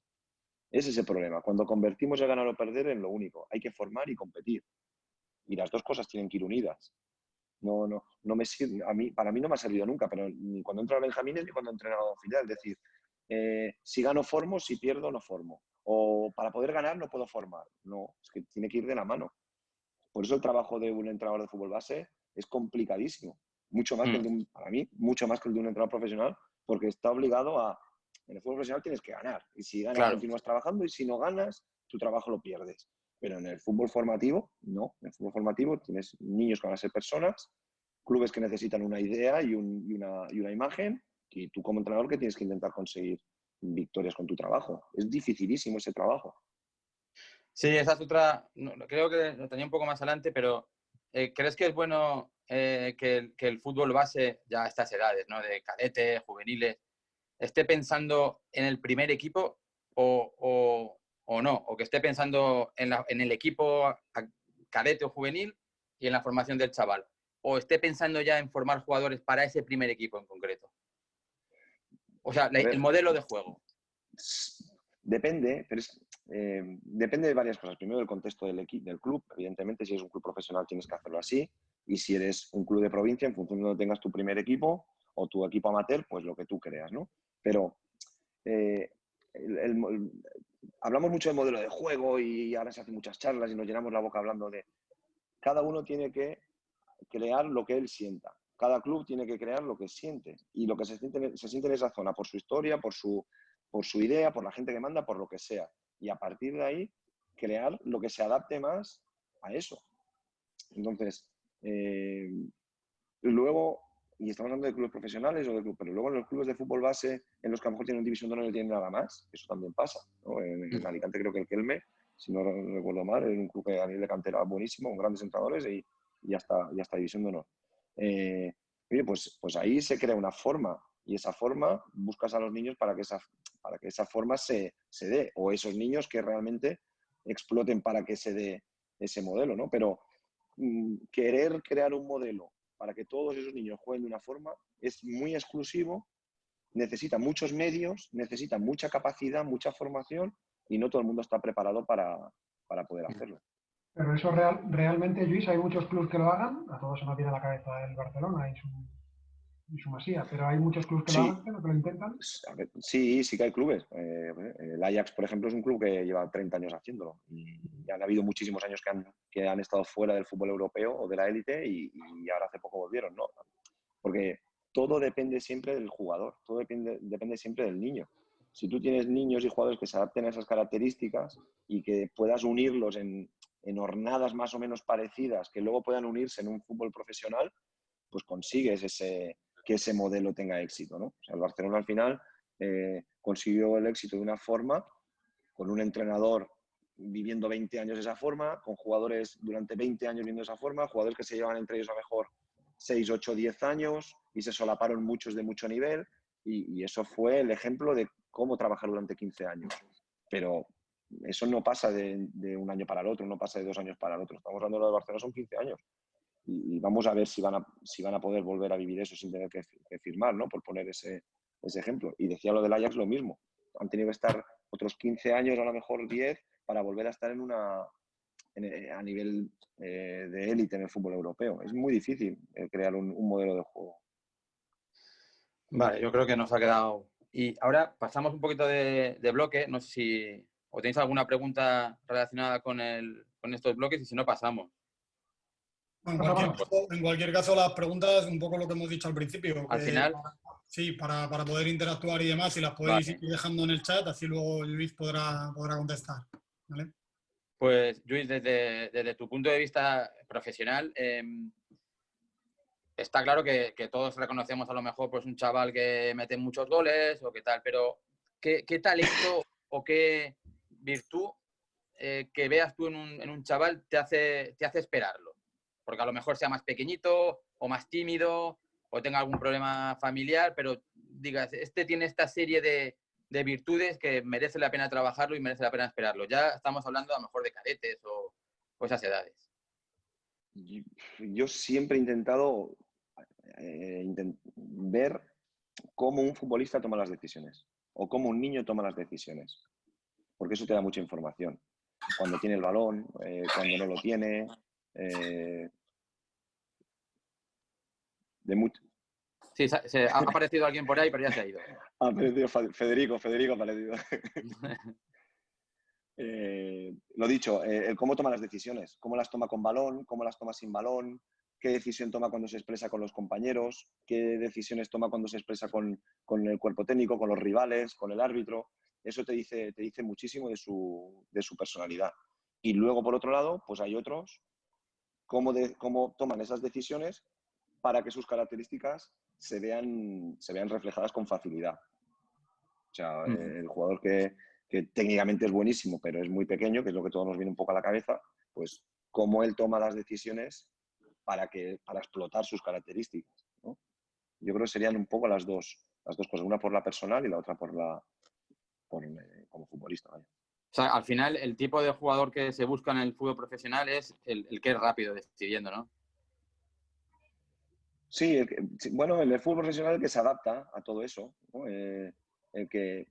Ese es el problema. Cuando convertimos el ganar o perder en lo único, hay que formar y competir. Y las dos cosas tienen que ir unidas. No me sirve, para mí no me ha servido nunca, pero ni cuando entro a Benjamines ni cuando he entrenado filial. Es decir, si gano formo, si pierdo no formo. O para poder ganar no puedo formar. No, es que tiene que ir de la mano. Por eso el trabajo de un entrenador de fútbol base es complicadísimo. Mucho más que para mí, mucho más que el de un entrenador profesional, porque está obligado a... En el fútbol profesional tienes que ganar. Y si ganas, continúas trabajando, y si no ganas, tu trabajo lo pierdes. Pero en el fútbol formativo, no. En el fútbol formativo tienes niños que van a ser personas, clubes que necesitan una idea y una imagen, y tú como entrenador que tienes que intentar conseguir victorias con tu trabajo. Es dificilísimo ese trabajo. Sí, esa es otra, creo que lo tenía un poco más adelante, pero ¿crees que es bueno que el fútbol base, ya a estas edades, ¿no? De cadete, juveniles, esté pensando en el primer equipo o no? O que esté pensando en el equipo cadete o juvenil y en la formación del chaval. O esté pensando ya en formar jugadores para ese primer equipo en concreto. O sea, el modelo de juego. Depende, pero depende de varias cosas. Primero, del contexto del club. Evidentemente, si eres un club profesional tienes que hacerlo así. Y si eres un club de provincia, en función de donde tengas tu primer equipo o tu equipo amateur, pues lo que tú creas, ¿no? Pero hablamos mucho del modelo de juego y ahora se hacen muchas charlas y nos llenamos la boca hablando de... Cada uno tiene que crear lo que él sienta. Cada club tiene que crear lo que siente y lo que se siente en esa zona, por su historia, por su idea, por la gente que manda, por lo que sea. Y a partir de ahí, crear lo que se adapte más a eso. Entonces, luego, y estamos hablando de clubes profesionales pero luego en los clubes de fútbol base, en los que a lo mejor tienen división de honor y no tienen nada más, eso también pasa, ¿no? En Alicante creo que el Kelme, si no recuerdo mal, es un club que a nivel de cantera buenísimo, con grandes entrenadores y ya está división de honor. Oye, pues ahí se crea una forma y esa forma buscas a los niños para que esa forma se dé, o esos niños que realmente exploten para que se dé ese modelo, ¿no? Pero querer crear un modelo para que todos esos niños jueguen de una forma es muy exclusivo, necesita muchos medios, necesita mucha capacidad, mucha formación y no todo el mundo está preparado para poder hacerlo. Pero eso realmente, Luis, hay muchos clubes que lo hagan. A todos se nos viene a la cabeza el Barcelona y su Masía, pero hay muchos clubes que lo hagan, que lo intentan. Sí que hay clubes. El Ajax, por ejemplo, es un club que lleva 30 años haciéndolo y han habido muchísimos años que han estado fuera del fútbol europeo o de la élite y ahora hace poco volvieron, ¿no? Porque todo depende siempre del jugador, todo depende siempre del niño. Si tú tienes niños y jugadores que se adapten a esas características y que puedas unirlos en hornadas más o menos parecidas, que luego puedan unirse en un fútbol profesional, pues consigues que ese modelo tenga éxito, ¿no? O sea, el Barcelona al final consiguió el éxito de una forma, con un entrenador viviendo 20 años de esa forma, con jugadores durante 20 años viviendo esa forma, jugadores que se llevan entre ellos a mejor 6, 8, 10 años y se solaparon muchos de mucho nivel y eso fue el ejemplo de cómo trabajar durante 15 años. Pero eso no pasa de un año para el otro, no pasa de 2 años para el otro. Estamos hablando de lo de Barcelona, son 15 años. Y vamos a ver si van a poder volver a vivir eso sin tener que firmar, ¿no? Por poner ese ejemplo. Y decía lo del Ajax lo mismo. Han tenido que estar otros 15 años, a lo mejor 10, para volver a estar a nivel de élite en el fútbol europeo. Es muy difícil crear un modelo de juego. Vale, yo creo que nos ha quedado. Y ahora pasamos un poquito de bloque. No sé si o tenéis alguna pregunta relacionada con estos bloques y si no, pasamos. En cualquier caso, las preguntas, un poco lo que hemos dicho al principio. Al final. Sí, para poder interactuar y demás, si las podéis ir dejando en el chat, así luego Luis podrá contestar. ¿Vale? Pues, Luis, desde tu punto de vista profesional, está claro que todos reconocemos a lo mejor pues un chaval que mete muchos goles o qué tal, pero ¿qué talento o qué virtud que veas tú en un chaval te hace esperarlo? Porque a lo mejor sea más pequeñito o más tímido o tenga algún problema familiar, pero digas, este tiene esta serie de virtudes que merece la pena trabajarlo y merece la pena esperarlo. Ya estamos hablando a lo mejor de cadetes o esas edades. Yo siempre he intentado ver cómo un futbolista toma las decisiones o cómo un niño toma las decisiones, porque eso te da mucha información. Cuando tiene el balón, cuando no lo tiene, de mucho. Sí, ha aparecido alguien por ahí, pero ya se ha ido. Ha aparecido Federico ha aparecido. Lo dicho, cómo toma las decisiones, cómo las toma con balón, cómo las toma sin balón, qué decisión toma cuando se expresa con los compañeros, qué decisiones toma cuando se expresa con el cuerpo técnico, con los rivales, con el árbitro. Eso te dice muchísimo de su personalidad. Y luego, por otro lado, pues hay otros, cómo toman esas decisiones para que sus características se vean reflejadas con facilidad. O sea, el jugador que técnicamente es buenísimo, pero es muy pequeño, que es lo que todos nos viene un poco a la cabeza, pues cómo él toma las decisiones para explotar sus características, ¿no? Yo creo que serían un poco las dos cosas, una por la personal y la otra como futbolista. Vaya. O sea, al final, el tipo de jugador que se busca en el fútbol profesional es el que es rápido decidiendo, ¿no? Sí, bueno, en el fútbol profesional el que se adapta a todo eso, ¿no?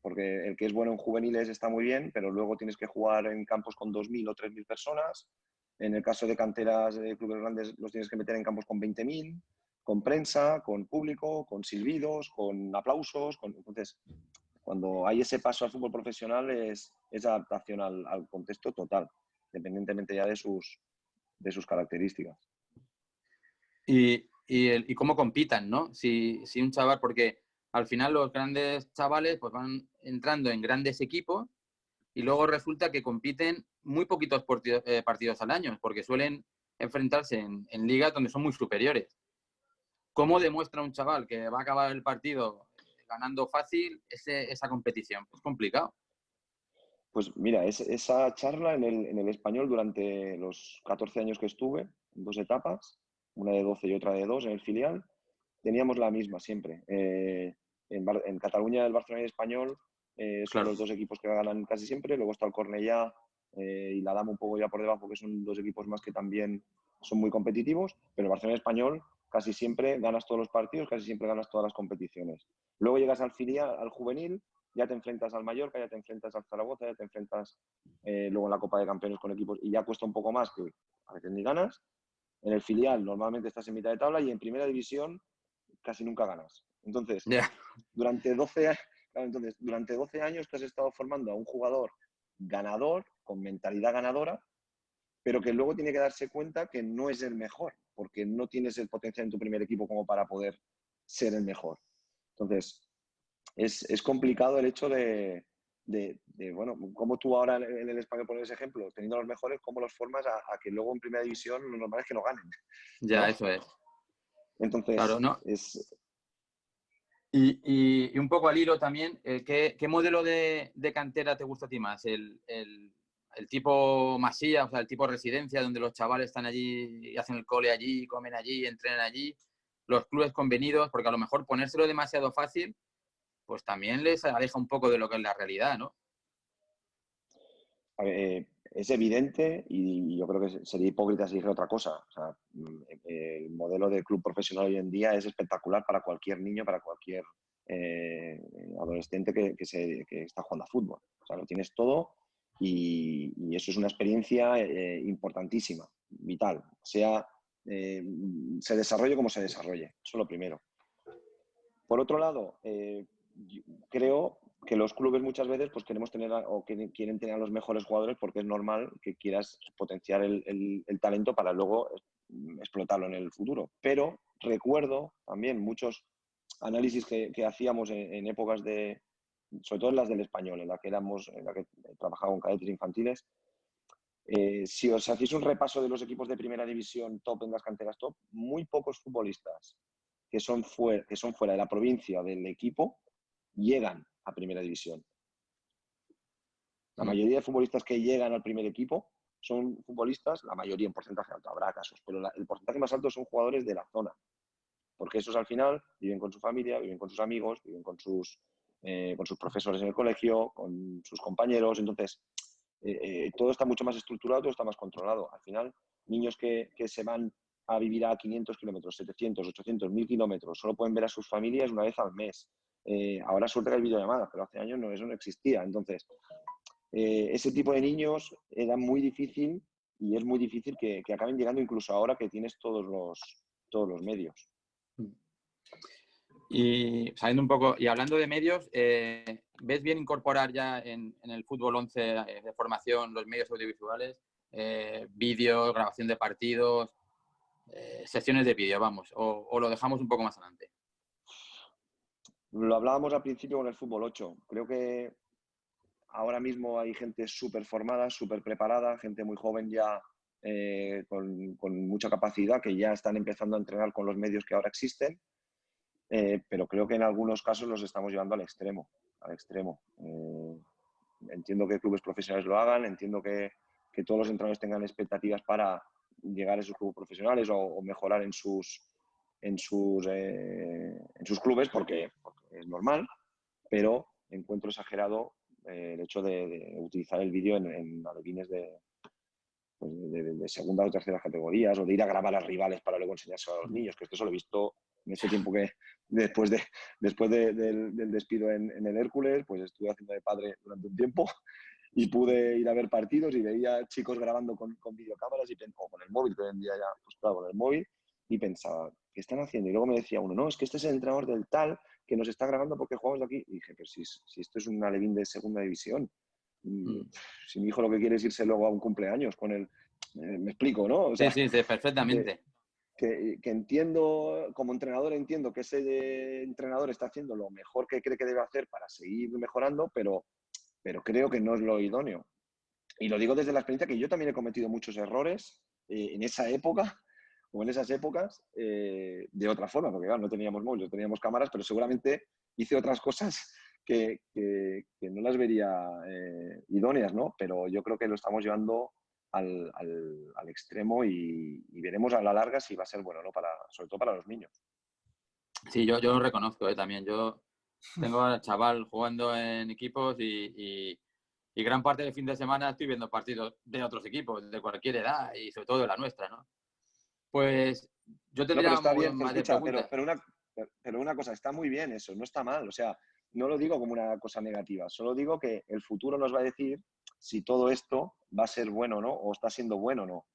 Porque el que es bueno en juveniles está muy bien, pero luego tienes que jugar en campos con 2.000 o 3.000 personas. En el caso de canteras de clubes grandes los tienes que meter en campos con 20.000, con prensa, con público, con silbidos, con aplausos. Entonces, cuando hay ese paso al fútbol profesional es adaptación al contexto total, independientemente ya de sus características. Y cómo compitan, ¿no? Si un chaval, porque al final los grandes chavales pues van entrando en grandes equipos y luego resulta que compiten muy poquitos partidos al año, porque suelen enfrentarse en ligas donde son muy superiores. ¿Cómo demuestra un chaval que va a acabar el partido ganando fácil esa competición? Es complicado. Pues mira, esa charla en el Español durante los 14 años que estuve, en 2 etapas, una de 12 y otra de 2 en el filial, teníamos la misma siempre. En Cataluña el Barcelona y el Español son los 2 equipos que ganan casi siempre, luego está el Cornellá y la Dama un poco ya por debajo, que son 2 equipos más que también son muy competitivos, pero el Barcelona y el Español casi siempre ganas todos los partidos, casi siempre ganas todas las competiciones. Luego llegas al filial, al juvenil, ya te enfrentas al Mallorca, ya te enfrentas al Zaragoza, ya te enfrentas luego en la Copa de Campeones con equipos y ya cuesta un poco más, que a veces ni ganas. En el filial normalmente estás en mitad de tabla y en primera división casi nunca ganas. Entonces, durante 12 años que has estado formando a un jugador ganador, con mentalidad ganadora, pero que luego tiene que darse cuenta que no es el mejor, porque no tienes el potencial en tu primer equipo como para poder ser el mejor. Entonces, es complicado el hecho de bueno, como tú ahora en el Español pones ese ejemplo, teniendo los mejores, cómo los formas a que luego en primera división lo normal es que no ganen. Ya, ¿no? eso es. Entonces, claro, ¿no? Y un poco al hilo también, ¿qué modelo de cantera te gusta a ti más? ¿El tipo masía, o sea, el tipo residencia, donde los chavales están allí y hacen el cole allí, comen allí, entrenan allí? los clubes convenidos, porque a lo mejor ponérselo demasiado fácil, pues también les aleja un poco de lo que es la realidad, ¿no? A ver, es evidente y yo creo que sería hipócrita si dijera otra cosa. O sea, el modelo de club profesional hoy en día es espectacular para cualquier niño, para cualquier adolescente que está jugando a fútbol. O sea, lo tienes todo y eso es una experiencia importantísima, vital. Se desarrolle como se desarrolle. Eso es lo primero. Por otro lado, creo que los clubes muchas veces pues queremos tener o quieren tener a los mejores jugadores porque es normal que quieras potenciar el talento para luego explotarlo en el futuro. Pero recuerdo también muchos análisis que hacíamos en épocas sobre todo en las del español, en la que trabajaba con cadetes infantiles. Si os hacéis un repaso de los equipos de primera división top en las canteras top, muy pocos futbolistas que son fuera de la provincia del equipo llegan a primera división. La mayoría de futbolistas que llegan al primer equipo son futbolistas, la mayoría en porcentaje alto, habrá casos, pero el porcentaje más alto son jugadores de la zona. Porque esos al final viven con su familia, viven con sus amigos, viven con sus profesores en el colegio, con sus compañeros. Entonces, todo está mucho más estructurado, todo está más controlado. Al final, niños que se van a vivir a 500 kilómetros, 700, 800, 1000 kilómetros, solo pueden ver a sus familias una vez al mes. Ahora suerte que hay videollamadas, pero hace años eso no existía. Entonces, ese tipo de niños era muy difícil y es muy difícil que acaben llegando incluso ahora que tienes todos los medios. Y saliendo un poco, y hablando de medios, ¿ves bien incorporar ya en el fútbol 11 de formación los medios audiovisuales? Vídeos, grabación de partidos, secciones de vídeo, vamos, o lo dejamos un poco más adelante. Lo hablábamos al principio con el fútbol 8. Creo que ahora mismo hay gente súper formada, súper preparada, gente muy joven ya con mucha capacidad que ya están empezando a entrenar con los medios que ahora existen. Pero creo que en algunos casos los estamos llevando al extremo. Entiendo que clubes profesionales lo hagan, entiendo que todos los entrenadores tengan expectativas para llegar a esos clubes profesionales o mejorar en sus clubes porque es normal, pero encuentro exagerado el hecho de utilizar el vídeo en alevines de segunda o tercera categorías o de ir a grabar a rivales para luego enseñárselo a los niños, que esto lo he visto en este tiempo que después del despido en el Hércules, pues estuve haciendo de padre durante un tiempo y pude ir a ver partidos y veía chicos grabando con videocámaras o con el móvil, que hoy en día ya, pues claro, con el móvil, y pensaba, ¿qué están haciendo? Y luego me decía uno, no, es que este es el entrenador del tal que nos está grabando porque jugamos de aquí. Y dije, pero si esto es un alevín de segunda división. Si mi hijo lo que quiere es irse luego a un cumpleaños con él, me explico, ¿no? O sea, Sí, perfectamente. Que entiendo, como entrenador entiendo que ese entrenador está haciendo lo mejor que cree que debe hacer para seguir mejorando, pero creo que no es lo idóneo. Y lo digo desde la experiencia que yo también he cometido muchos errores en esa época o en esas épocas de otra forma, porque claro, no teníamos móviles, no teníamos cámaras, pero seguramente hice otras cosas que no las vería idóneas, ¿no? Pero yo creo que lo estamos llevando al extremo y veremos a la larga si va a ser bueno, ¿no? Sobre todo para los niños. Sí, yo lo reconozco también. Yo tengo al chaval jugando en equipos y gran parte del fin de semana estoy viendo partidos de otros equipos, de cualquier edad y sobre todo de la nuestra, ¿no? Pues yo tendría pero está bien, más de escucha, preguntas. pero una cosa, está muy bien eso, no está mal. O sea, no lo digo como una cosa negativa, solo digo que el futuro nos va a decir si todo esto va a ser bueno o no, o está siendo bueno o no.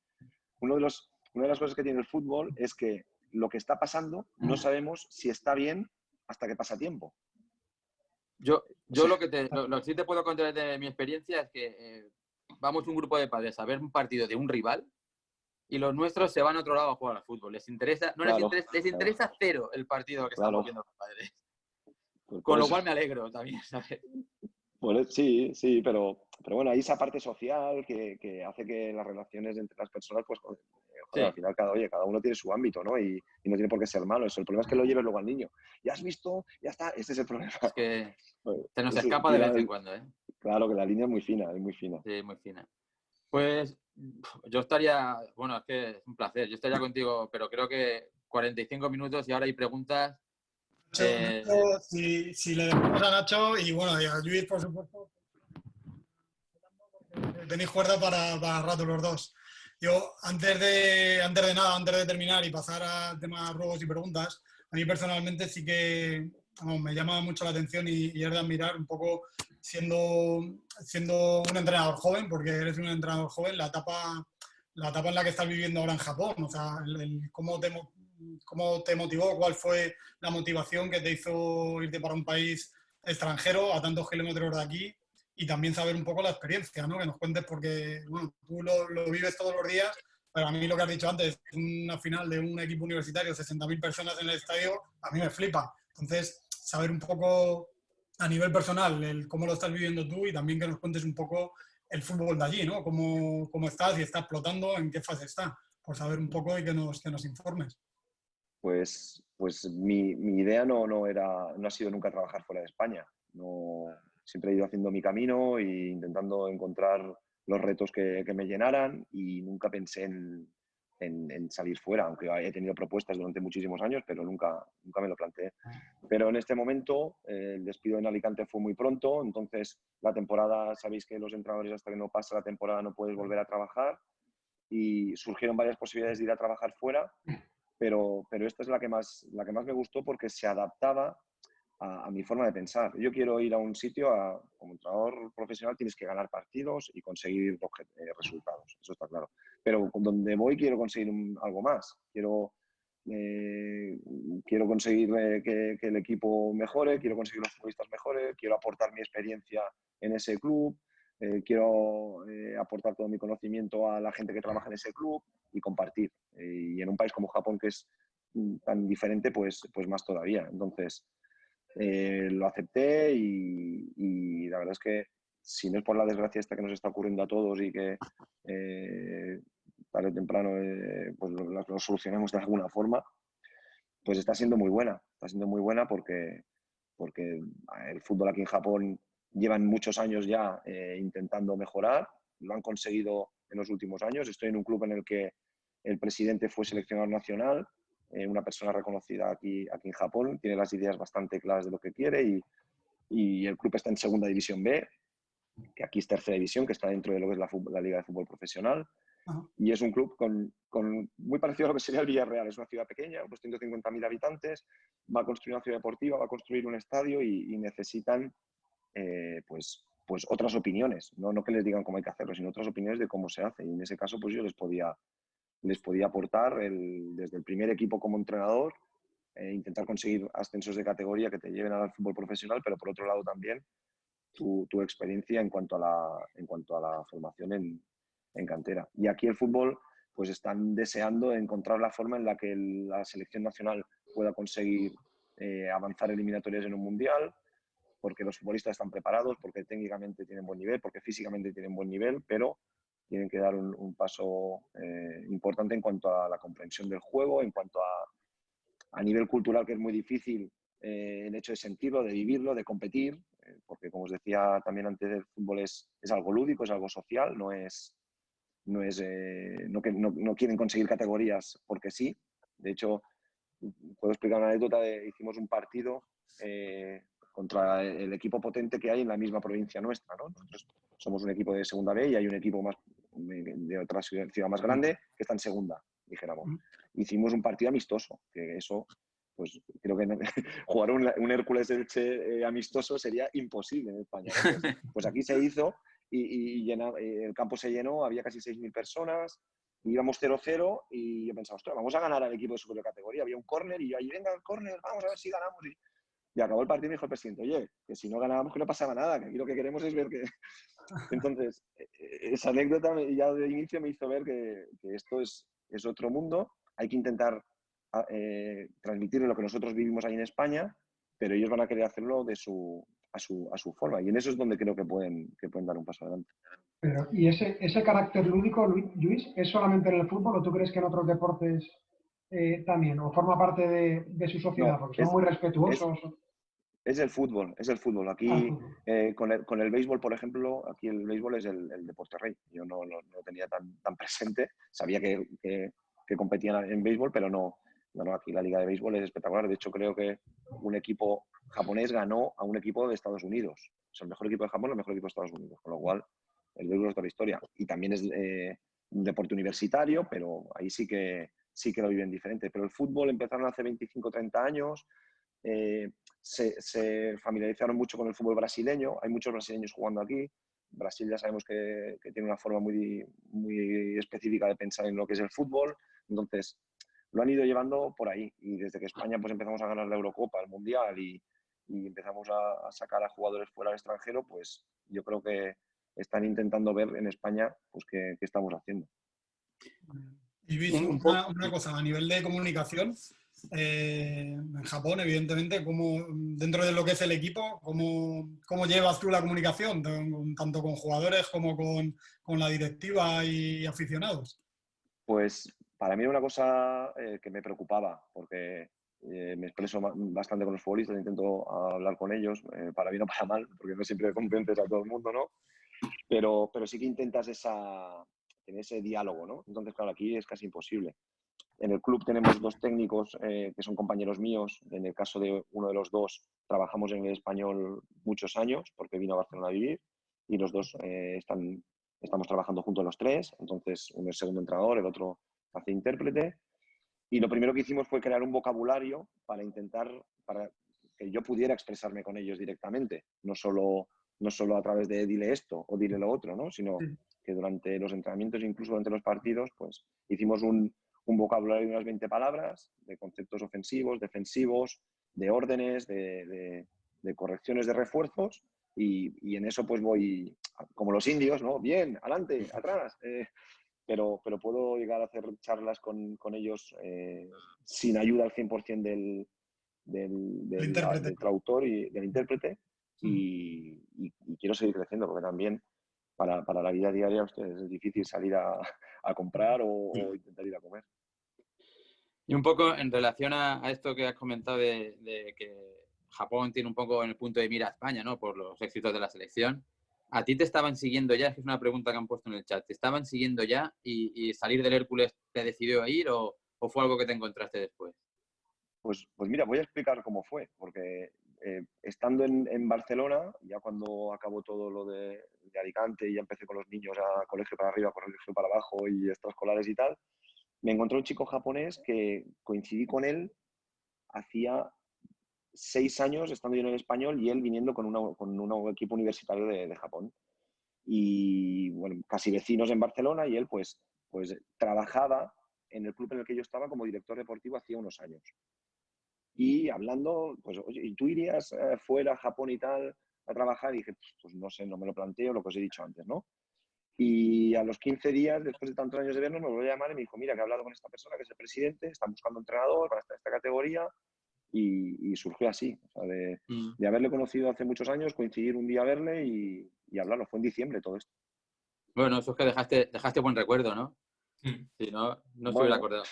Una de las cosas que tiene el fútbol es que lo que está pasando no sabemos si está bien hasta que pasa tiempo. Yo lo que sí te puedo contar de mi experiencia es que vamos un grupo de padres a ver un partido de un rival y los nuestros se van a otro lado a jugar al fútbol. Les interesa cero el partido que estamos viendo los padres. Con lo cual me alegro también, ¿sabes? Sí, pero bueno, hay esa parte social que hace que las relaciones entre las personas, pues, joder, sí. Al final cada uno tiene su ámbito, ¿no? Y no tiene por qué ser malo eso. El problema es que lo lleves luego al niño. ¿Ya has visto? Ya está. Ese es el problema. Es que se nos escapa de vez en cuando, ¿eh? Claro, que la línea es muy fina, es muy fina. Sí, muy fina. Pues yo estaría, bueno, es que es un placer. Yo estaría contigo, pero creo que 45 minutos y ahora hay preguntas. Nacho, si le dejamos a Nacho y bueno, y a Luis, por supuesto, tenéis cuerda para rato los dos. Yo, antes de terminar y pasar al tema ruegos y preguntas, a mí personalmente sí que me llama mucho la atención y es de admirar un poco siendo un entrenador joven, porque eres un entrenador joven, la etapa en la que estás viviendo ahora en Japón, o sea, cómo te motivó, cuál fue la motivación que te hizo irte para un país extranjero a tantos kilómetros de aquí y también saber un poco la experiencia, ¿no? Que nos cuentes porque, bueno, tú lo vives todos los días, pero a mí lo que has dicho antes, una final de un equipo universitario, 60.000 personas en el estadio, a mí me flipa. Entonces, saber un poco a nivel personal cómo lo estás viviendo tú y también que nos cuentes un poco el fútbol de allí, ¿no? Cómo está, si está explotando, en qué fase está, por saber un poco y que nos informes. Pues mi idea no ha sido nunca trabajar fuera de España. No, siempre he ido haciendo mi camino e intentando encontrar los retos que me llenaran y nunca pensé en salir fuera, aunque he tenido propuestas durante muchísimos años, pero nunca me lo planteé. Pero en este momento el despido en Alicante fue muy pronto, entonces la temporada, sabéis que los entrenadores hasta que no pasa la temporada no puedes volver a trabajar y surgieron varias posibilidades de ir a trabajar fuera. Pero esta es la que más me gustó porque se adaptaba a mi forma de pensar. Yo quiero ir a un sitio, como entrenador profesional tienes que ganar partidos y conseguir resultados, eso está claro. Pero donde voy quiero conseguir algo más. Quiero conseguir que el equipo mejore, quiero conseguir los futbolistas mejores, quiero aportar mi experiencia en ese club, quiero aportar todo mi conocimiento a la gente que trabaja en ese club y compartir. Y en un país como Japón, que es tan diferente, pues más todavía. Entonces, lo acepté y la verdad es que si no es por la desgracia esta que nos está ocurriendo a todos y que tarde o temprano pues lo solucionemos de alguna forma, pues está siendo muy buena. Está siendo muy buena porque el fútbol aquí en Japón llevan muchos años ya intentando mejorar. Lo han conseguido en los últimos años. Estoy en un club en el que el presidente fue seleccionador nacional, una persona reconocida aquí en Japón, tiene las ideas bastante claras de lo que quiere y el club está en segunda división B, que aquí es tercera división, que está dentro de lo que es la Liga de Fútbol Profesional. Y es un club muy parecido a lo que sería el Villarreal. Es una ciudad pequeña, unos 150.000 habitantes, va a construir una ciudad deportiva, va a construir un estadio y necesitan pues otras opiniones, no que les digan cómo hay que hacerlo, sino otras opiniones de cómo se hace. Y en ese caso pues yo les podía aportar desde el primer equipo como entrenador, intentar conseguir ascensos de categoría que te lleven al fútbol profesional, pero por otro lado también tu experiencia en cuanto a la formación en cantera. Y aquí el fútbol pues están deseando encontrar la forma en la que la selección nacional pueda conseguir avanzar eliminatorias en un mundial, porque los futbolistas están preparados, porque técnicamente tienen buen nivel, porque físicamente tienen buen nivel, pero tienen que dar un paso importante en cuanto a la comprensión del juego, en cuanto a nivel cultural, que es muy difícil el hecho de sentirlo, de vivirlo, de competir, porque como os decía también antes, el fútbol es algo lúdico, es algo social, no quieren conseguir categorías porque sí. De hecho, puedo explicar una anécdota hicimos un partido contra el equipo potente que hay en la misma provincia nuestra, ¿no? Nosotros somos un equipo de segunda B y hay un equipo más de otra ciudad más grande que está en segunda, dijéramos. Hicimos un partido amistoso, que eso, pues creo que jugar un Hércules Elche amistoso sería imposible en España, ¿no? Pues aquí se hizo y el campo se llenó, había casi 6.000 personas, íbamos 0-0 y yo pensaba, ostras, vamos a ganar al equipo de su categoría. Había un córner y yo allí, venga, el córner, vamos a ver si ganamos. Y acabó el partido y me dijo el presidente, oye, que si no ganábamos que no pasaba nada, que aquí lo que queremos es ver que... Entonces, esa anécdota ya de inicio me hizo ver que esto es otro mundo. Hay que intentar transmitir lo que nosotros vivimos ahí en España, pero ellos van a querer hacerlo a su forma. Y en eso es donde creo que pueden dar un paso adelante. Pero, ¿y ese carácter lúdico, Luis, es solamente en el fútbol o tú crees que en otros deportes también? ¿O forma parte de su sociedad? No, Porque son muy respetuosos. Es el fútbol. Aquí, con el béisbol, por ejemplo, aquí el béisbol es el deporte rey. Yo no lo tenía tan presente. Sabía que competían en béisbol, pero no No, aquí la liga de béisbol es espectacular. De hecho, creo que un equipo japonés ganó a un equipo de Estados Unidos. O sea, el mejor equipo de Japón, el mejor equipo de Estados Unidos. Con lo cual, el béisbol es otra historia. Y también es un deporte universitario, pero ahí sí que lo viven diferente. Pero el fútbol empezaron hace 25, 30 años. Se familiarizaron mucho con el fútbol brasileño. Hay muchos brasileños jugando aquí. Brasil ya sabemos que tiene una forma muy, muy específica de pensar en lo que es el fútbol. Entonces, lo han ido llevando por ahí. Y desde que España pues empezamos a ganar la Eurocopa, el Mundial y empezamos a sacar a jugadores fuera al extranjero, pues yo creo que están intentando ver en España pues qué estamos haciendo. Y Luis, una cosa, a nivel de comunicación, en Japón, evidentemente, dentro de lo que es el equipo, ¿cómo llevas tú la comunicación, tanto con jugadores como con la directiva y aficionados? Pues para mí era una cosa que me preocupaba, porque me expreso bastante con los futbolistas, intento hablar con ellos, para bien o para mal, porque no siempre convences a todo el mundo, ¿no? Pero sí que intentas tener ese diálogo, ¿no? Entonces, claro, aquí es casi imposible. En el club tenemos 2 técnicos que son compañeros míos. En el caso de uno de los 2, trabajamos en el español muchos años, porque vino a Barcelona a vivir, y los 2 estamos trabajando juntos los 3. Entonces, uno es segundo entrenador, el otro hace intérprete. Y lo primero que hicimos fue crear un vocabulario para que yo pudiera expresarme con ellos directamente, no solo a través de dile esto o dile lo otro, ¿no? Sino que durante los entrenamientos, incluso durante los partidos, pues hicimos un vocabulario de unas 20 palabras, de conceptos ofensivos, defensivos, de órdenes, de correcciones de refuerzos, y en eso pues voy, como los indios, ¿no? Bien, adelante, atrás. Pero puedo llegar a hacer charlas con ellos sin ayuda al 100% del traductor y del intérprete, y quiero seguir creciendo, porque también para la vida diaria es difícil salir a comprar o intentar ir a comer. Y un poco en relación a esto que has comentado de que Japón tiene un poco en el punto de mira a España, ¿no? Por los éxitos de la selección. ¿A ti te estaban siguiendo ya? Es que es una pregunta que han puesto en el chat. ¿Te estaban siguiendo ya y salir del Hércules te decidió ir o fue algo que te encontraste después? Pues mira, voy a explicar cómo fue, porque estando en Barcelona, ya cuando acabó todo lo de Alicante y ya empecé con los niños a colegio para arriba, colegio para abajo y extraescolares y tal, me encontré un chico japonés que coincidí con él hacía 6 años estando yo en el español y él viniendo con un equipo universitario de Japón. Y bueno, casi vecinos en Barcelona, y él pues trabajaba en el club en el que yo estaba como director deportivo hacía unos años. Y hablando, pues, oye, ¿y tú irías fuera a Japón y tal a trabajar? Y dije, pues no sé, no me lo planteo, lo que os he dicho antes, ¿no? Y a los 15 días, después de tantos años de vernos, me volvió a llamar y me dijo, mira, que he hablado con esta persona, que es el presidente, están buscando entrenador para esta categoría, y surgió así, o sea, de haberle conocido hace muchos años, coincidir un día a verle y hablarlo. Fue en diciembre todo esto. Bueno, eso es que dejaste buen recuerdo, ¿no? Si no se hubiera acordado.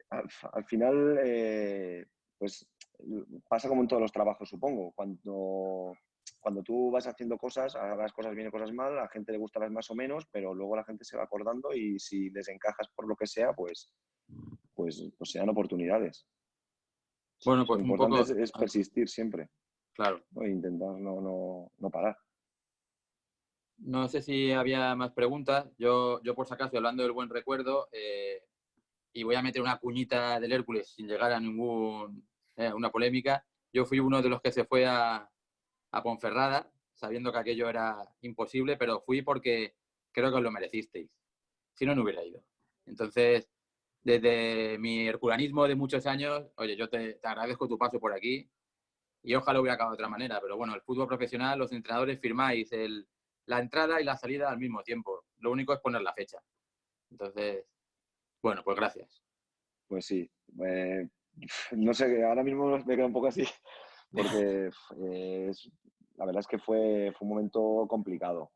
Al final, pues pasa como en todos los trabajos, supongo. Cuando tú vas haciendo cosas, a las cosas bien y cosas mal, a la gente le gustarás más o menos, pero luego la gente se va acordando y si les encajas por lo que sea, pues sean oportunidades. Bueno, pues Lo un importante poco... es persistir siempre. Claro. E intentar no parar. No sé si había más preguntas. Yo por si acaso, hablando del buen recuerdo, y voy a meter una cuñita del Hércules sin llegar a una polémica. Yo fui uno de los que se fue a Ponferrada, sabiendo que aquello era imposible, pero fui porque creo que os lo merecisteis. Si no, no hubiera ido. Entonces, desde mi herculanismo de muchos años, oye, yo te agradezco tu paso por aquí y ojalá hubiera acabado de otra manera, pero bueno, el fútbol profesional, los entrenadores firmáis la entrada y la salida al mismo tiempo. Lo único es poner la fecha. Entonces, bueno, pues gracias. Pues sí. No sé, ahora mismo me queda un poco así, porque la verdad es que fue un momento complicado,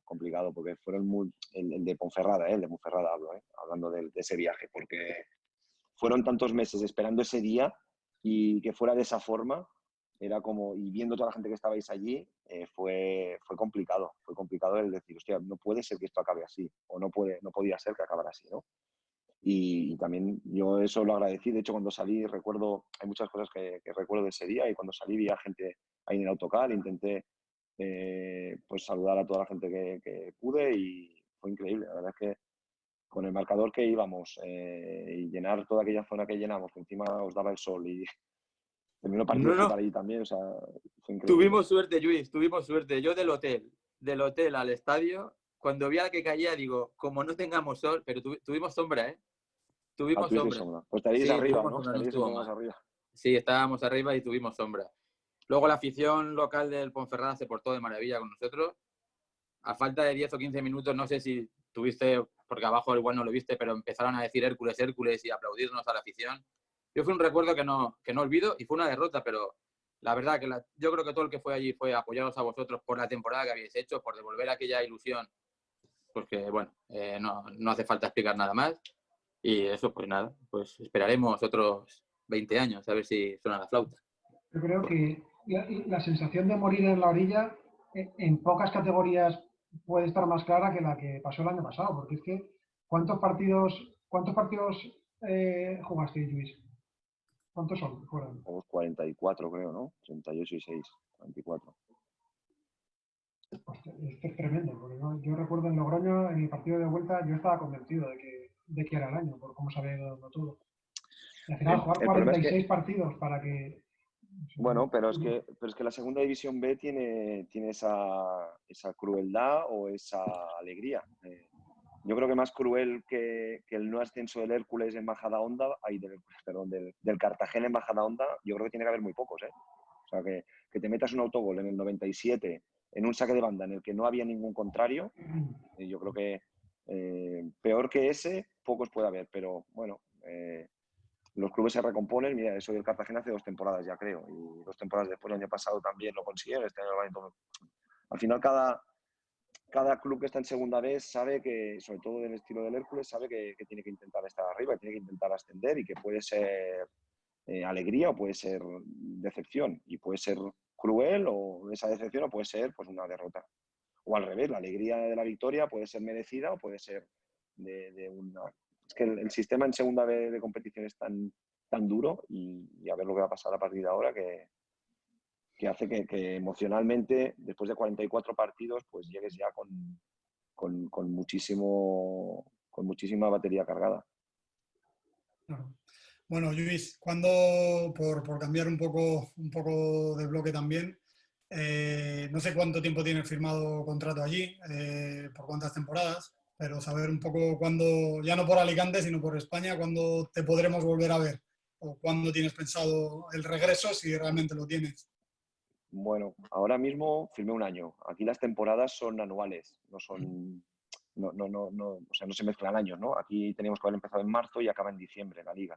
porque fueron el de Ponferrada, el de Ponferrada hablo, hablando de ese viaje, porque fueron tantos meses esperando ese día y que fuera de esa forma, era como, y viendo toda la gente que estabais allí, fue complicado el decir, hostia, no puede ser que esto acabe así, o no podía ser que acabara así, ¿no? Y también yo eso lo agradecí. De hecho, cuando salí, recuerdo, hay muchas cosas que recuerdo de ese día, y cuando salí vi a gente ahí en el autocar, intenté pues saludar a toda la gente que pude, y fue increíble. La verdad es que con el marcador que íbamos y llenar toda aquella zona que llenamos, que encima os daba el sol, y terminó el partido No, fútbol no. allí también, o sea, fue increíble. Tuvimos suerte, Luis, tuvimos suerte. Yo del hotel al estadio, cuando vi a que caía, digo, como no tengamos sol, pero tuvimos sombra, ¿eh? Ah, Tuvimos tuvisteis sombra. sombra. Pues estaréis Sí, arriba, tuvimos ¿no? sombra, no Estaréis un estuvo poco más mal. arriba. Sí, estábamos arriba y tuvimos sombra. Luego la afición local del Ponferrada se portó de maravilla con nosotros. A falta de 10 o 15 minutos, no sé si tuviste, porque abajo igual no lo viste, pero empezaron a decir Hércules, Hércules y aplaudirnos a la afición. Yo fue un recuerdo que no olvido, y fue una derrota, pero la verdad que yo creo que todo el que fue allí fue apoyaros a vosotros por la temporada que habéis hecho, por devolver aquella ilusión, porque bueno, no hace falta explicar nada más. Y eso, pues nada, pues esperaremos otros 20 años a ver si suena la flauta. Yo creo que la sensación de morir en la orilla en pocas categorías puede estar más clara que la que pasó el año pasado, porque es que cuántos partidos jugaste, Luis? ¿Cuántos son? Fueron. Somos 44, creo, ¿no? 38 y 6, 44. Hostia, esto es tremendo, porque yo recuerdo en Logroño, en el partido de vuelta, yo estaba convencido de que era el año, por cómo se había dado todo. Y al final, jugar El problema es que, 46 partidos para que... bueno, pero es que la segunda división B tiene esa crueldad o esa alegría. Yo creo que más cruel que el no ascenso del Hércules en Majadahonda, del Cartagena en Majadahonda, yo creo que tiene que haber muy pocos, ¿eh? O sea, que te metas un autogol en el 97 en un saque de banda en el que no había ningún contrario, yo creo que peor que ese, pocos puede haber, pero bueno, los clubes se recomponen. Mira, eso del Cartagena hace 2 temporadas ya, creo, y 2 temporadas después, el año pasado también lo consiguieron, este año al final cada club que está en segunda vez sabe que, sobre todo del estilo del Hércules, sabe que tiene que intentar estar arriba, que tiene que intentar ascender, y que puede ser alegría o puede ser decepción, y puede ser cruel o esa decepción, o puede ser pues una derrota. O al revés, la alegría de la victoria puede ser merecida o puede ser de una... Es que el sistema en segunda vez de competición es tan duro, y a ver lo que va a pasar a partir de ahora, que hace que emocionalmente, después de 44 partidos, pues llegues ya con muchísima batería cargada. Claro. Bueno, Luis, cuando, por cambiar un poco de bloque también, no sé cuánto tiempo tienes firmado contrato allí, por cuántas temporadas, pero saber un poco cuándo, ya no por Alicante, sino por España, cuándo te podremos volver a ver, o cuándo tienes pensado el regreso, si realmente lo tienes. Bueno, ahora mismo firmé un año. Aquí las temporadas son anuales, no son... o sea, no se mezclan años, ¿no? Aquí teníamos que haber empezado en marzo y acaba en diciembre la liga.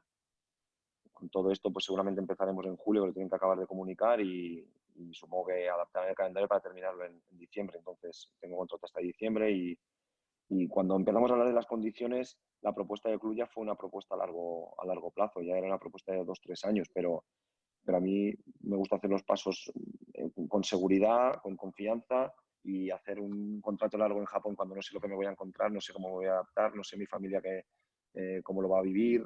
Con todo esto, pues seguramente empezaremos en julio, que lo tienen que acabar de comunicar, y supongo que adaptarán el calendario para terminarlo en diciembre. Entonces, tengo contrato hasta diciembre, y cuando empezamos a hablar de las condiciones, la propuesta del club ya fue una propuesta a largo plazo, ya era una propuesta de 2-3 años, pero a mí me gusta hacer los pasos con seguridad, con confianza, y hacer un contrato largo en Japón cuando no sé lo que me voy a encontrar, no sé cómo me voy a adaptar, no sé mi familia cómo lo va a vivir.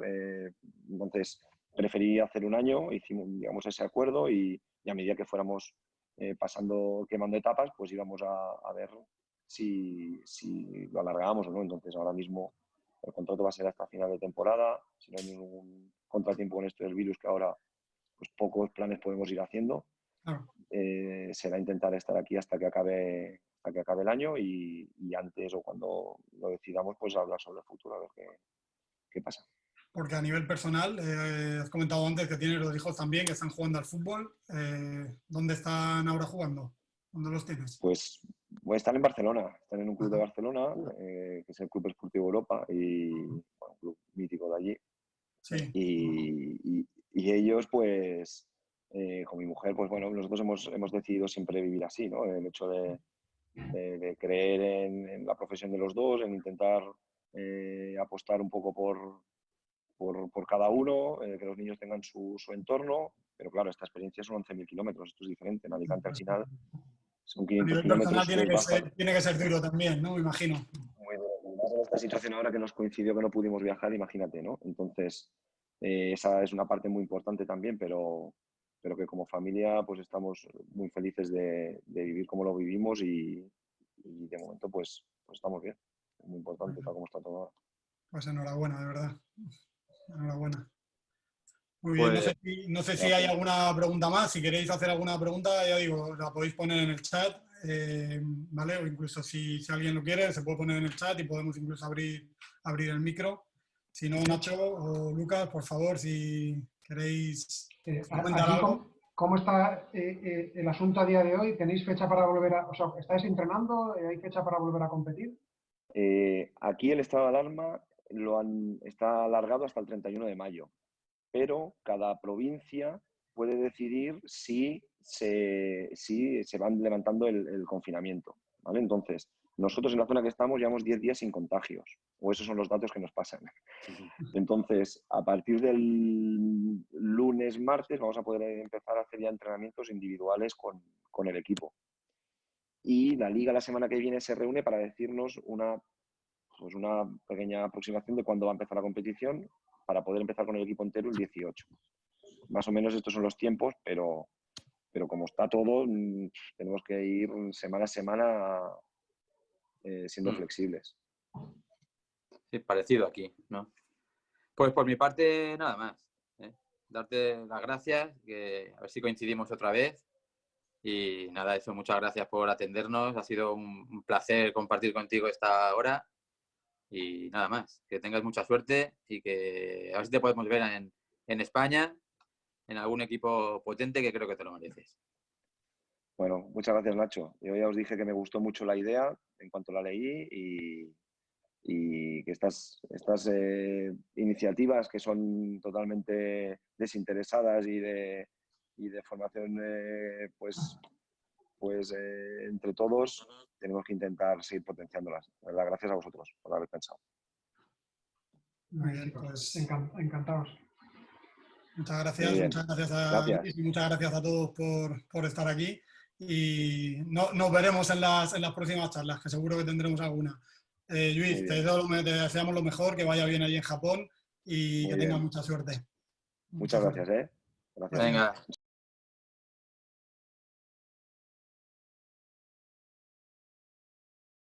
Entonces, preferí hacer un año, hicimos, digamos, ese acuerdo, y a medida que fuéramos quemando etapas, pues íbamos a ver si lo alargábamos o no. Entonces, ahora mismo el contrato va a ser hasta final de temporada, si no hay ningún contratiempo con esto del virus, que ahora pues pocos planes podemos ir haciendo. Claro. Será intentar estar aquí hasta que acabe el año, y antes, o cuando lo decidamos, pues hablar sobre el futuro, a ver qué pasa. Porque a nivel personal, has comentado antes que tienes 2 hijos también que están jugando al fútbol. ¿Dónde están ahora jugando? ¿Dónde los tienes? Pues están en Barcelona, están en un club de Barcelona, que es el Club Esportivo Europa, y bueno, un club mítico de allí. Sí. Y ellos, pues, con mi mujer, pues bueno, nosotros hemos decidido siempre vivir así, ¿no? El hecho de creer en la profesión de los dos, en intentar apostar un poco por cada uno, que los niños tengan su entorno. Pero claro, esta experiencia son 11.000 kilómetros, esto es diferente. En Alicante al final son A 500 nivel personal kilómetros, subes, bajas. tiene que ser duro también, ¿no? Me imagino. Muy duro. en esta situación ahora que nos coincidió que no pudimos viajar, imagínate, ¿no? Entonces, esa es una parte muy importante también, pero que como familia pues estamos muy felices de vivir como lo vivimos y de momento pues estamos bien. Es muy importante tal como está todo ahora. Pues enhorabuena, de verdad. Enhorabuena. Muy bien, Pues, no sé si hay alguna pregunta más. Si queréis hacer alguna pregunta, ya digo, la podéis poner en el chat, ¿vale? O incluso si alguien lo quiere, se puede poner en el chat y podemos incluso abrir el micro. Si no, Nacho o Lucas, por favor, si queréis comentar algo. ¿Cómo está el asunto a día de hoy? ¿Tenéis fecha para volver a... O sea, ¿estáis entrenando? ¿Hay fecha para volver a competir? Aquí el estado de alarma está alargado hasta el 31 de mayo, pero cada provincia puede decidir si se van levantando el confinamiento, ¿vale? Entonces, nosotros en la zona que estamos llevamos 10 días sin contagios, o esos son los datos que nos pasan. Entonces, a partir del lunes, martes, vamos a poder empezar a hacer ya entrenamientos individuales con el equipo. Y la liga la semana que viene se reúne para decirnos una pequeña aproximación de cuándo va a empezar la competición para poder empezar con el equipo entero el 18. Más o menos estos son los tiempos, pero como está todo, tenemos que ir semana a semana siendo flexibles. Sí, parecido aquí, ¿no? Pues por mi parte, nada más. Darte las gracias, que a ver si coincidimos otra vez. Y nada, eso, muchas gracias por atendernos. Ha sido un placer compartir contigo esta hora. Y nada más, que tengas mucha suerte y que a ver si te podemos ver en España, en algún equipo potente, que creo que te lo mereces. Bueno, muchas gracias, Nacho. Yo ya os dije que me gustó mucho la idea en cuanto la leí y que estas iniciativas que son totalmente desinteresadas y de formación entre todos tenemos que intentar seguir potenciándolas. La verdad, gracias a vosotros por haber pensado. Muy bien, pues Encantados. muchas gracias a Luis y muchas gracias a todos por estar aquí. Y nos veremos en las próximas charlas, que seguro que tendremos alguna. Luis, te deseamos lo mejor, que vaya bien allí en Japón y que tengas mucha suerte. Muchas gracias. Gracias. Venga.